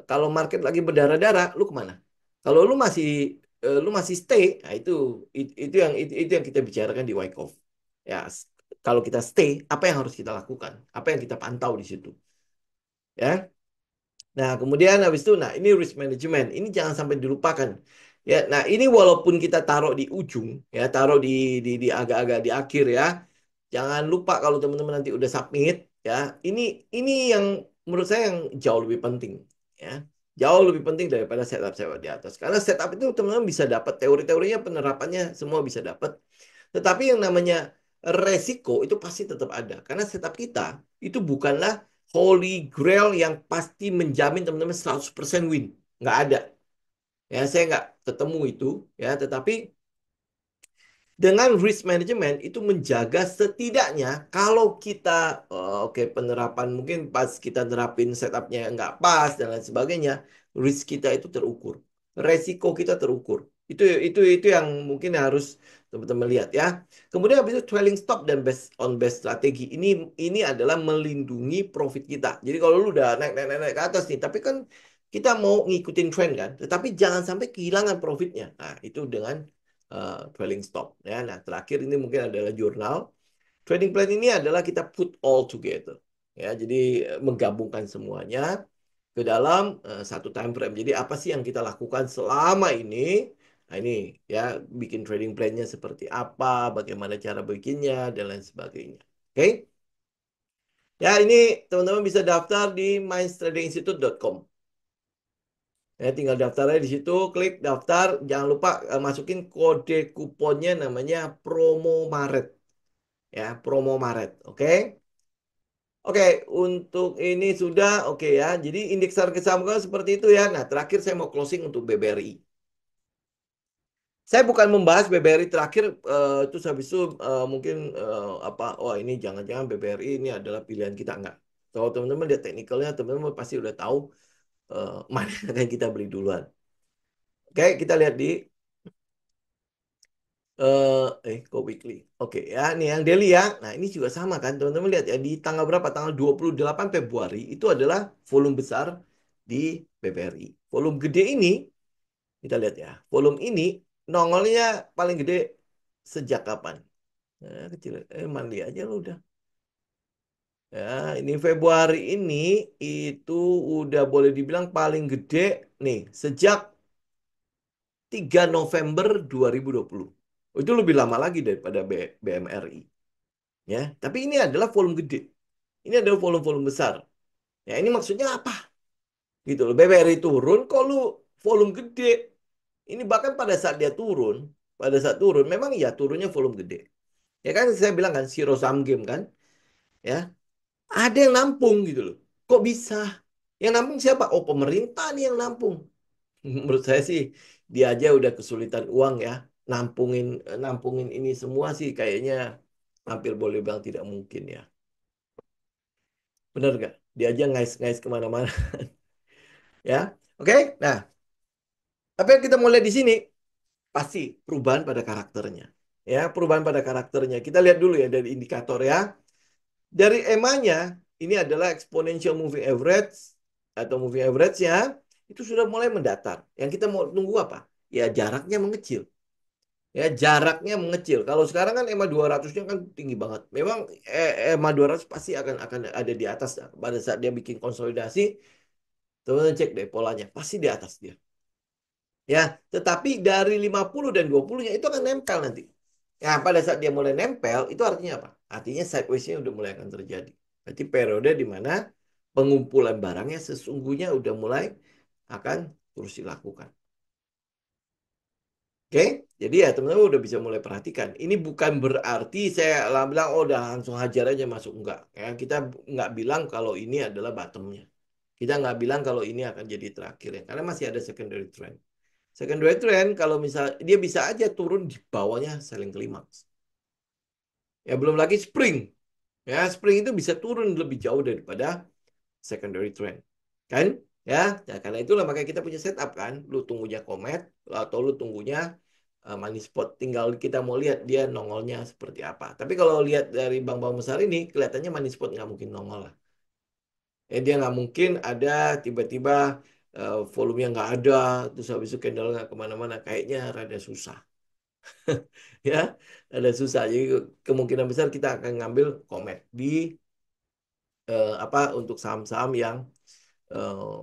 Kalau market lagi berdarah-darah, lu kemana? Kalau lu masih stay, nah itu yang kita bicarakan di Wyckoff. Ya, kalau kita stay, apa yang harus kita lakukan? Apa yang kita pantau di situ? Ya. Nah, kemudian habis itu, nah ini risk management. Ini jangan sampai dilupakan. Ya, nah ini walaupun kita taruh di ujung, ya taruh di agak-agak di akhir ya. Jangan lupa kalau teman-teman nanti udah submit, ya. Ini yang menurut saya yang jauh lebih penting, ya. Jauh lebih penting daripada setup-setup di atas. Karena setup itu teman-teman bisa dapat teori-teorinya, penerapannya semua bisa dapat. Tetapi yang namanya resiko itu pasti tetap ada. Karena setup kita itu bukanlah holy grail yang pasti menjamin teman-teman 100% win. Nggak ada. Ya, saya nggak ketemu itu. Ya, tetapi dengan risk management itu menjaga setidaknya kalau kita oke, penerapan mungkin pas kita nerapin setupnya nggak pas dan lain sebagainya, risk kita itu terukur, resiko kita terukur. Itu yang mungkin harus teman-teman lihat ya. Kemudian habis itu trailing stop dan best strategi ini adalah melindungi profit kita. Jadi kalau lu udah naik naik naik naik ke atas nih, tapi kan kita mau ngikutin trend kan, tetapi jangan sampai kehilangan profitnya. Nah, itu dengan trailing stop ya. Nah, terakhir ini mungkin adalah jurnal. Trading plan ini adalah kita put all together ya. Jadi menggabungkan semuanya ke dalam satu time frame. Jadi apa sih yang kita lakukan selama ini? Nah, ini ya bikin trading plan-nya seperti apa, bagaimana cara bikinnya dan lain sebagainya. Oke? Ya, ini teman-teman bisa daftar di mindstradinginstitute.com. Ya, tinggal daftar aja di situ, klik daftar. Jangan lupa masukin kode kuponnya namanya promo Maret. Ya, promo Maret. Oke. Oke, untuk ini sudah oke ya. Jadi indeks harga saham kan seperti itu ya. Nah, terakhir saya mau closing untuk BBRI. Saya bukan membahas BBRI terakhir, terus habis itu mungkin apa, oh ini jangan-jangan BBRI ini adalah pilihan kita, enggak. Kalau teman-teman lihat teknikalnya, teman-teman pasti udah tahu mana yang akan kita beli duluan. Oke, kita lihat di kok weekly. Oke ya, nih yang daily ya. Nah, ini juga sama kan, teman-teman lihat ya, di tanggal berapa? Tanggal 28 Februari itu adalah volume besar di BBRI. Volume gede ini, kita lihat ya. Volume ini nongolnya paling gede sejak kapan? Kecil. Mandi aja lo udah. Ya, ini Februari ini itu udah boleh dibilang paling gede nih sejak 3 November 2020. Itu lebih lama lagi daripada BMRI. Ya, tapi ini adalah volume gede. Ini adalah volume-volume besar. Ya, ini maksudnya apa? Gitu loh. BBRI turun, kok lu volume gede. Ini bahkan pada saat dia turun, pada saat turun, memang ya turunnya volume gede. Ya kan saya bilang kan, zero sum game kan. Ya, ada yang nampung gitu loh. Kok bisa? Yang nampung siapa? Oh, pemerintah nih yang nampung. Menurut saya sih dia aja udah kesulitan uang ya. Nampungin ini semua sih kayaknya hampir boleh bilang tidak mungkin ya. Benar nggak? Dia aja ngais-ngais kemana-mana ya. Oke, nah tapi yang kita mulai di sini pasti perubahan pada karakternya. Ya, perubahan pada karakternya. Kita lihat dulu ya dari indikator ya. Dari EMA-nya, ini adalah exponential moving average atau moving average ya, itu sudah mulai mendatar. Yang kita mau tunggu apa? Ya jaraknya mengecil. Ya jaraknya mengecil. Kalau sekarang kan EMA 200-nya kan tinggi banget. Memang EMA 200 pasti akan ada di atas ya. Pada saat dia bikin konsolidasi, teman-teman cek deh polanya, pasti di atas dia. Ya, tetapi dari 50 dan 20-nya itu akan nempel nanti. Nah, pada saat dia mulai nempel, itu artinya apa? Artinya sideways-nya udah mulai akan terjadi. Berarti periode di mana pengumpulan barangnya sesungguhnya udah mulai akan terus dilakukan. Oke, jadi ya teman-teman udah bisa mulai perhatikan. Ini bukan berarti saya bilang, oh udah langsung hajar aja masuk. Enggak. Ya, kita nggak bilang kalau ini adalah bottomnya. Kita nggak bilang kalau ini akan jadi terakhir ya. Karena masih ada secondary trend. Secondary trend kalau misal dia bisa aja turun di bawahnya selling climax. Ya belum lagi spring. Ya spring itu bisa turun lebih jauh daripada secondary trend. Kan? Ya, nah, karena itulah makanya kita punya setup kan. Lu tunggunya komet atau lu tunggunya money spot. Tinggal kita mau lihat dia nongolnya seperti apa. Tapi kalau lihat dari bank-bank besar ini kelihatannya money spot nggak mungkin nongol lah. Dia nggak mungkin ada tiba-tiba volume yang nggak ada, terus habis itu candle nggak kemana-mana. Kayaknya rada susah. Ya, rada susah. Jadi kemungkinan besar kita akan ngambil komet di apa untuk saham-saham yang eh,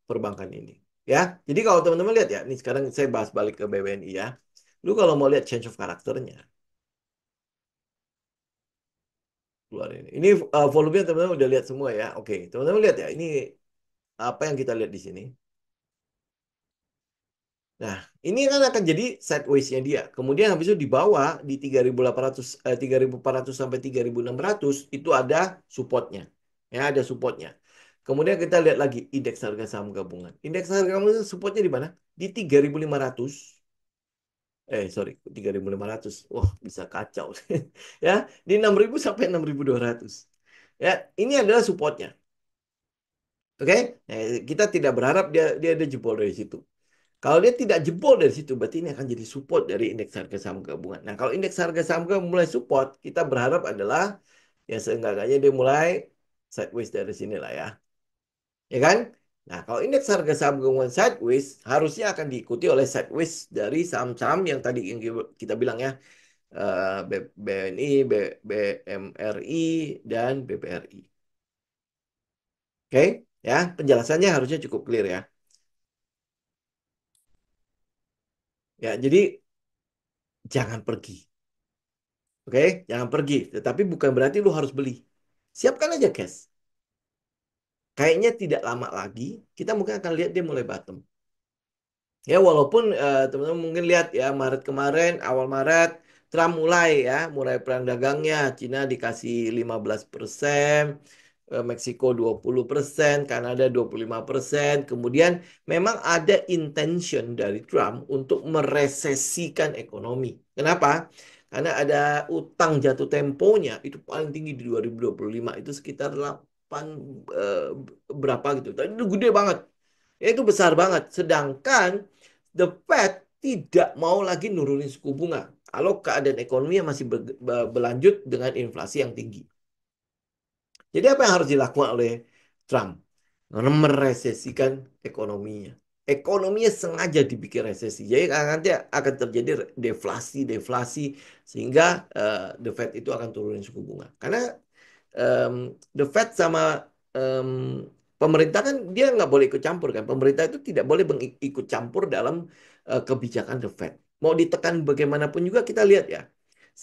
perbankan ini. Ya, jadi kalau teman-teman lihat ya, ini sekarang saya bahas balik ke BBNI ya. Lu kalau mau lihat change of karakternya, keluar ini. Ini volumenya teman-teman udah lihat semua ya. Oke, teman-teman lihat ya, ini apa yang kita lihat di sini. Nah, ini kan akan jadi sideways-nya dia. Kemudian habis itu di bawah di 3.800 3.400 sampai 3.600 itu ada supportnya. Ya, ada supportnya. Kemudian kita lihat lagi indeks harga saham gabungan. Indeks harga gabungan supportnya di mana? Di 3.500. Sorry, 3.500. Wah, bisa kacau. Ya, di 6.000 sampai 6.200. Ya, ini adalah supportnya. Oke? Kita tidak berharap dia ada jebol dari situ. Kalau dia tidak jebol dari situ, berarti ini akan jadi support dari indeks harga saham gabungan. Nah, kalau indeks harga saham gabungan mulai support, kita berharap adalah ya seenggaknya dia mulai sideways dari sini lah ya. Ya kan? Nah, kalau indeks harga saham gabungan sideways, harusnya akan diikuti oleh sideways dari saham-saham yang tadi yang kita bilang ya, BNI, BMRI, dan BPRI. Oke? Ya, penjelasannya harusnya cukup clear ya. Ya, jadi jangan pergi. Oke, jangan pergi. Tetapi bukan berarti lu harus beli. Siapkan aja cash. Kayaknya tidak lama lagi kita mungkin akan lihat dia mulai bottom. Ya, walaupun teman-teman mungkin lihat ya Maret kemarin, awal Maret, Trump mulai perang dagangnya. Cina dikasih 15%, Meksiko 20%, Kanada 25%. Kemudian memang ada intention dari Trump untuk meresesikan ekonomi. Kenapa? Karena ada utang jatuh temponya itu paling tinggi di 2025 itu sekitar 8 eh, berapa gitu. Tapi itu gede banget. Ya, itu besar banget. Sedangkan The Fed tidak mau lagi nurunin suku bunga kalau keadaan ekonomi yang masih berlanjut dengan inflasi yang tinggi. Jadi apa yang harus dilakukan oleh Trump? Karena meresesikan ekonominya. Ekonominya sengaja dibikin resesi. Jadi nanti akan terjadi deflasi sehingga The Fed itu akan turunin suku bunga. Karena The Fed sama em, pemerintah kan dia nggak boleh ikut campur kan. Pemerintah itu tidak boleh ikut campur dalam kebijakan The Fed. Mau ditekan bagaimanapun juga kita lihat ya.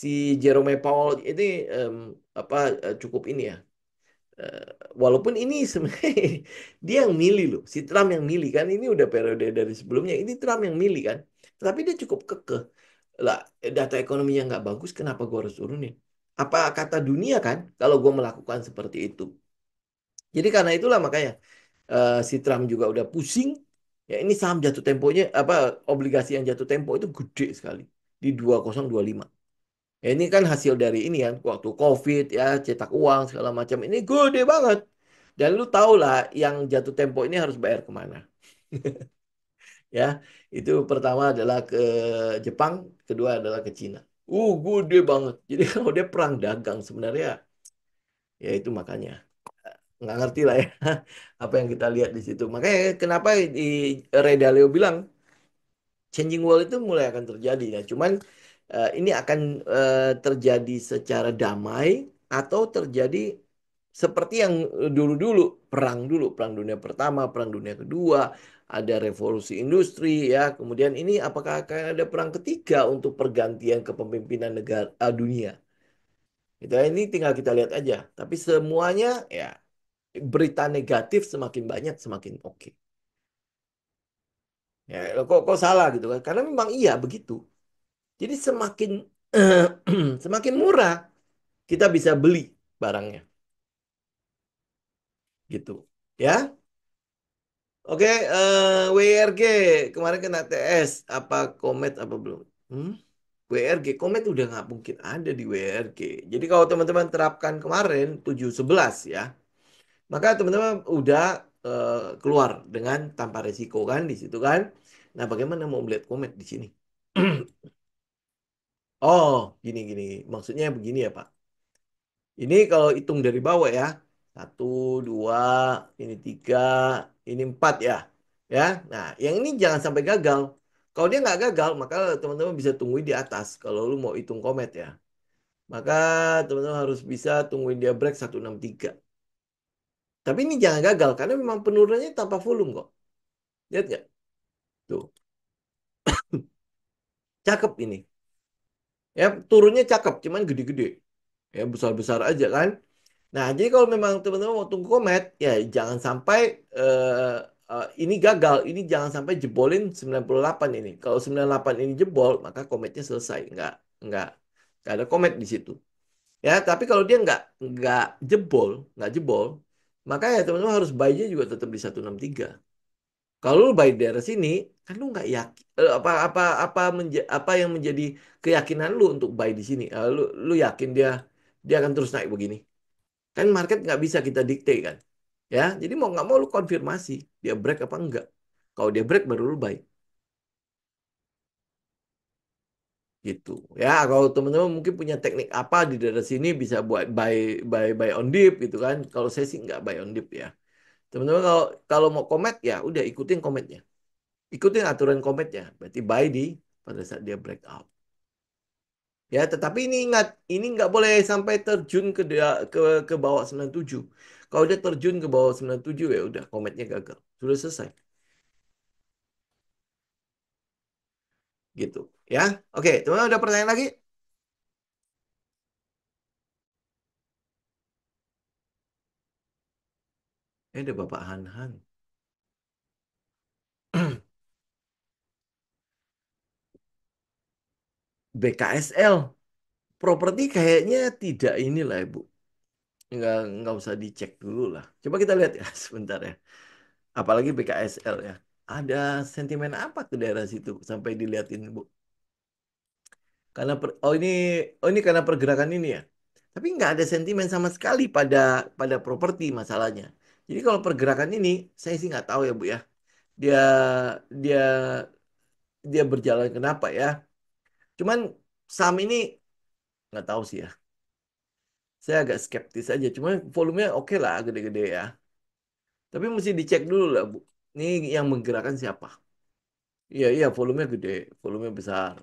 Si Jerome Powell ini apa cukup ini ya. Eh, Walaupun ini sebenarnya dia yang milih loh, si Trump yang milih kan, ini udah periode dari sebelumnya, ini Trump yang milih kan, tapi dia cukup kekeh lah, data ekonominya nggak bagus, kenapa gue harus turunin? Apa kata dunia kan, kalau gue melakukan seperti itu. Jadi karena itulah makanya si Trump juga udah pusing, ya ini saham jatuh temponya, apa obligasi yang jatuh tempo itu gede sekali di 2025. Ya, ini kan hasil dari ini kan, waktu COVID ya, cetak uang segala macam. Ini gede banget. Dan lu tau lah yang jatuh tempo ini harus bayar kemana. Ya, itu pertama adalah ke Jepang, kedua adalah ke Cina. Gede banget. Jadi kalau dia perang dagang sebenarnya, ya itu makanya. Nggak ngerti lah ya, apa yang kita lihat di situ. Makanya kenapa di Ray Dalio bilang, changing world itu mulai akan terjadi ya. Cuman ini akan terjadi secara damai atau terjadi seperti yang dulu-dulu, dulu, perang dunia pertama, perang dunia kedua, ada revolusi industri ya. Kemudian ini apakah akan ada perang ketiga untuk pergantian kepemimpinan negara dunia? Itu ini tinggal kita lihat aja. Tapi semuanya ya berita negatif semakin banyak semakin oke. Ya, kok salah gitu kan? Karena memang iya begitu. Jadi semakin semakin murah kita bisa beli barangnya gitu. Ya. Oke, WRG kemarin kena TS apa Komet apa belum? Hmm? WRG Komet udah nggak mungkin ada di WRG. Jadi kalau teman-teman terapkan kemarin 711 ya, maka teman-teman udah keluar dengan tanpa resiko kan di situ kan. Nah, bagaimana mau melihat Komet di sini? Oh, gini. Maksudnya begini ya, Pak. Ini kalau hitung dari bawah ya. Satu, dua, ini tiga, ini empat ya. Ya, nah yang ini jangan sampai gagal. Kalau dia nggak gagal, maka teman-teman bisa tungguin di atas. Kalau lu mau hitung komet ya. Maka teman-teman harus bisa tungguin dia break 163. Tapi ini jangan gagal, karena memang penurunannya tanpa volume kok. Lihat nggak? Tuh, cakep ini. Ya, turunnya cakep, cuman gede-gede. Ya, besar-besar aja kan. Nah, jadi kalau memang teman-teman mau tunggu komet, ya jangan sampai ini gagal. Ini jangan sampai jebolin 98 ini. Kalau 98 ini jebol, maka kometnya selesai. Nggak, nggak ada komet di situ. Ya, tapi kalau dia nggak jebol, maka ya teman-teman harus buy-nya juga tetap di 163. Kalau lu buy daerah sini, kan lu nggak yakin apa yang menjadi keyakinan lu untuk buy di sini. Lu yakin dia akan terus naik begini? Kan market nggak bisa kita dikte kan. Ya, jadi mau nggak mau lu konfirmasi dia break apa enggak. Kalau dia break baru lu buy gitu. Ya, kalau teman-teman mungkin punya teknik apa di daerah sini bisa buat buy on dip gitu kan. Kalau saya sih nggak buy on dip ya. Teman-teman kalau kalau mau komet ya udah ikutin kometnya. Ikutin aturan kometnya. Berarti buy di pada saat dia breakout. Ya, tetapi ini ingat, ini nggak boleh sampai terjun ke bawah 97. Kalau dia terjun ke bawah 97 ya udah kometnya gagal. Sudah selesai. Gitu ya. Oke, teman-teman ada pertanyaan lagi? Ada Bapak Han. BKSL. Properti kayaknya tidak inilah Ibu. Nggak usah dicek dulu lah. Coba kita lihat ya sebentar ya. Apalagi BKSL ya. Ada sentimen apa ke daerah situ sampai dilihatin Bu? Karena ini karena pergerakan ini ya. Tapi nggak ada sentimen sama sekali pada properti masalahnya. Jadi kalau pergerakan ini saya sih nggak tahu ya Bu ya. Dia dia dia berjalan kenapa ya? Cuman saham ini nggak tahu sih ya. Saya agak skeptis aja. Cuman volumenya oke lah, gede-gede ya. Tapi mesti dicek dulu lah, Bu. Ini yang menggerakkan siapa? Iya, iya, volumenya gede, volumenya besar.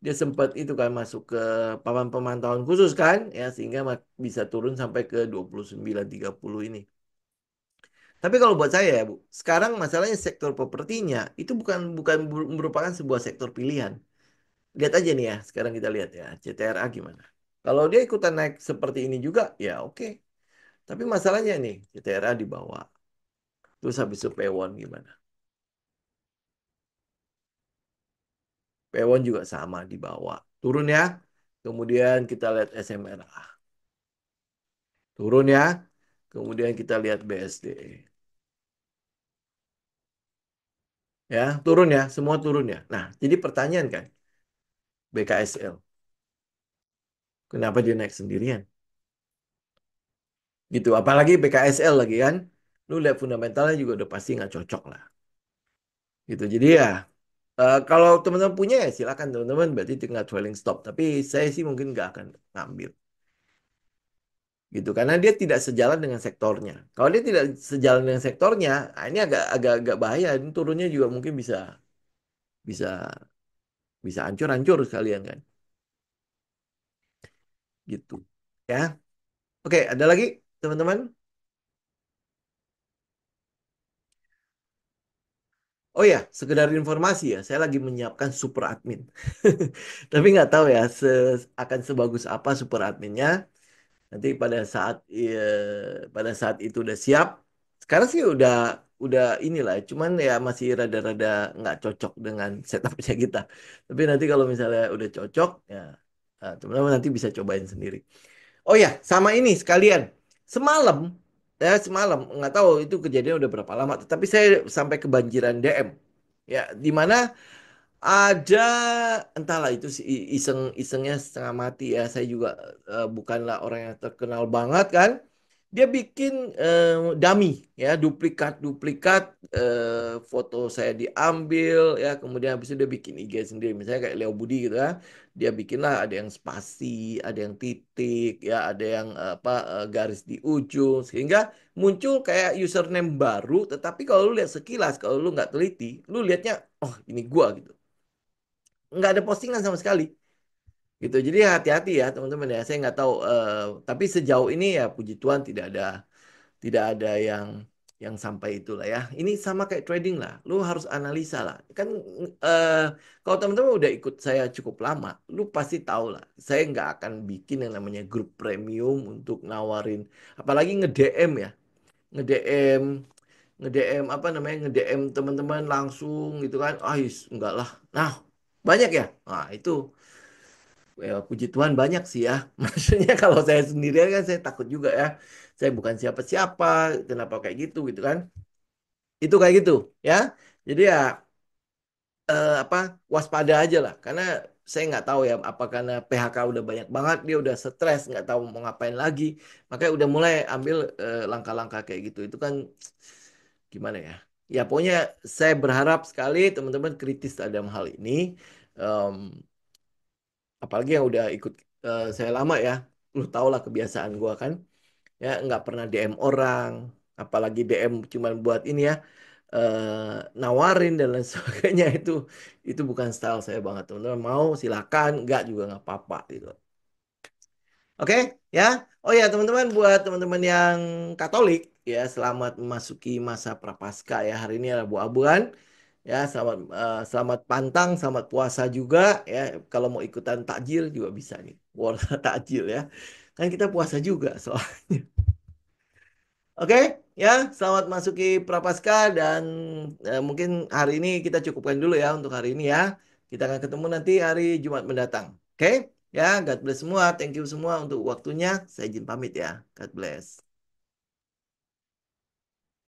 Dia sempat itu kan masuk ke papan pemantauan khusus kan, ya sehingga bisa turun sampai ke 29.30 ini. Tapi kalau buat saya ya, Bu, sekarang masalahnya sektor propertinya itu bukan bukan merupakan sebuah sektor pilihan. Lihat aja nih ya, sekarang kita lihat ya, CTRA gimana. Kalau dia ikutan naik seperti ini juga, ya oke. Tapi masalahnya nih, CTRA di bawah. Terus habis itu Pewon gimana? Pewon juga sama di bawah. Turun ya. Kemudian kita lihat SMRA. Turun ya. Kemudian kita lihat BSD. Ya, turun ya. Semua turun ya. Nah, jadi pertanyaan kan, BKSL. Kenapa dia naik sendirian? Gitu. Apalagi BKSL lagi kan. Lu lihat fundamentalnya juga udah pasti nggak cocok lah. Gitu. Jadi ya, kalau teman-teman punya ya silakan teman-teman. Berarti tinggal trailing stop. Tapi saya sih mungkin nggak akan ngambil. Gitu karena dia tidak sejalan dengan sektornya. Kalau dia tidak sejalan dengan sektornya, nah ini agak agak agak bahaya. Ini turunnya juga mungkin bisa bisa bisa hancur-hancur sekalian kan. Gitu. Ya. Oke, ada lagi teman-teman? Oh ya, sekedar informasi ya, saya lagi menyiapkan super admin. Tapi nggak tahu ya akan sebagus apa super adminnya. Nanti pada saat itu udah siap. Sekarang sih udah inilah, cuman ya masih rada-rada nggak cocok dengan setupnya kita. Tapi nanti kalau misalnya udah cocok, ya teman-teman nanti bisa cobain sendiri. Oh ya, sama ini sekalian. Semalam, semalam nggak tahu itu kejadian udah berapa lama, tetapi saya sampai kebanjiran DM. Ya, di mana ada entahlah itu si iseng-isengnya setengah mati ya. Saya juga bukanlah orang yang terkenal banget kan. Dia bikin dummy ya, duplikat foto saya diambil ya, kemudian habis itu dia bikin IG sendiri. Misalnya kayak Leo Budi gitu ya. Dia bikinlah ada yang spasi, ada yang titik ya, ada yang garis di ujung sehingga muncul kayak username baru, tetapi kalau lu lihat sekilas, kalau lu nggak teliti, lu lihatnya oh ini gua gitu, nggak ada postingan sama sekali gitu. Jadi hati-hati ya teman-teman ya. Saya nggak tahu, tapi sejauh ini ya puji Tuhan tidak ada yang sampai itulah ya. Ini sama kayak trading lah. Lu harus analisa lah. Kan eh, kalau teman-teman udah ikut saya cukup lama, lu pasti tahu lah. Saya nggak akan bikin yang namanya grup premium untuk nawarin, apalagi nge-DM ya, nge-DM nge-DM apa namanya, nge-DM teman-teman langsung gitu kan. Enggak lah. Nah, banyak ya. Nah, itu ya, puji Tuhan banyak sih ya. Maksudnya kalau saya sendirian kan saya takut juga ya. Saya bukan siapa-siapa, kenapa kayak gitu gitu kan. Itu kayak gitu ya. Jadi ya apa, waspada aja lah. Karena saya nggak tahu ya apa karena PHK udah banyak banget, dia udah stres, nggak tahu mau ngapain lagi. Makanya udah mulai ambil langkah-langkah kayak gitu. Itu kan gimana ya? Ya pokoknya saya berharap sekali teman-teman kritis dalam hal ini. Em, Apalagi yang udah ikut saya lama ya, lu tau lah kebiasaan gua kan, ya nggak pernah DM orang, apalagi DM cuman buat ini ya, nawarin dan lain sebagainya. Itu bukan style saya banget. Teman-teman mau silakan, nggak juga nggak apa-apa gitu. Oke, ya. Oh ya, teman-teman, buat teman-teman yang Katolik, ya, selamat memasuki masa Prapaskah ya. Hari ini adalah abu kan. Ya, selamat pantang, selamat puasa juga ya. Kalau mau ikutan takjil juga bisa nih. Puasa takjil ya. Kan kita puasa juga soalnya. Oke? Ya, selamat masuki Prapaskah dan mungkin hari ini kita cukupkan dulu ya untuk hari ini ya. Kita akan ketemu nanti hari Jumat mendatang. Oke? Ya, God bless semua. Thank you semua untuk waktunya. Saya izin pamit ya. God bless.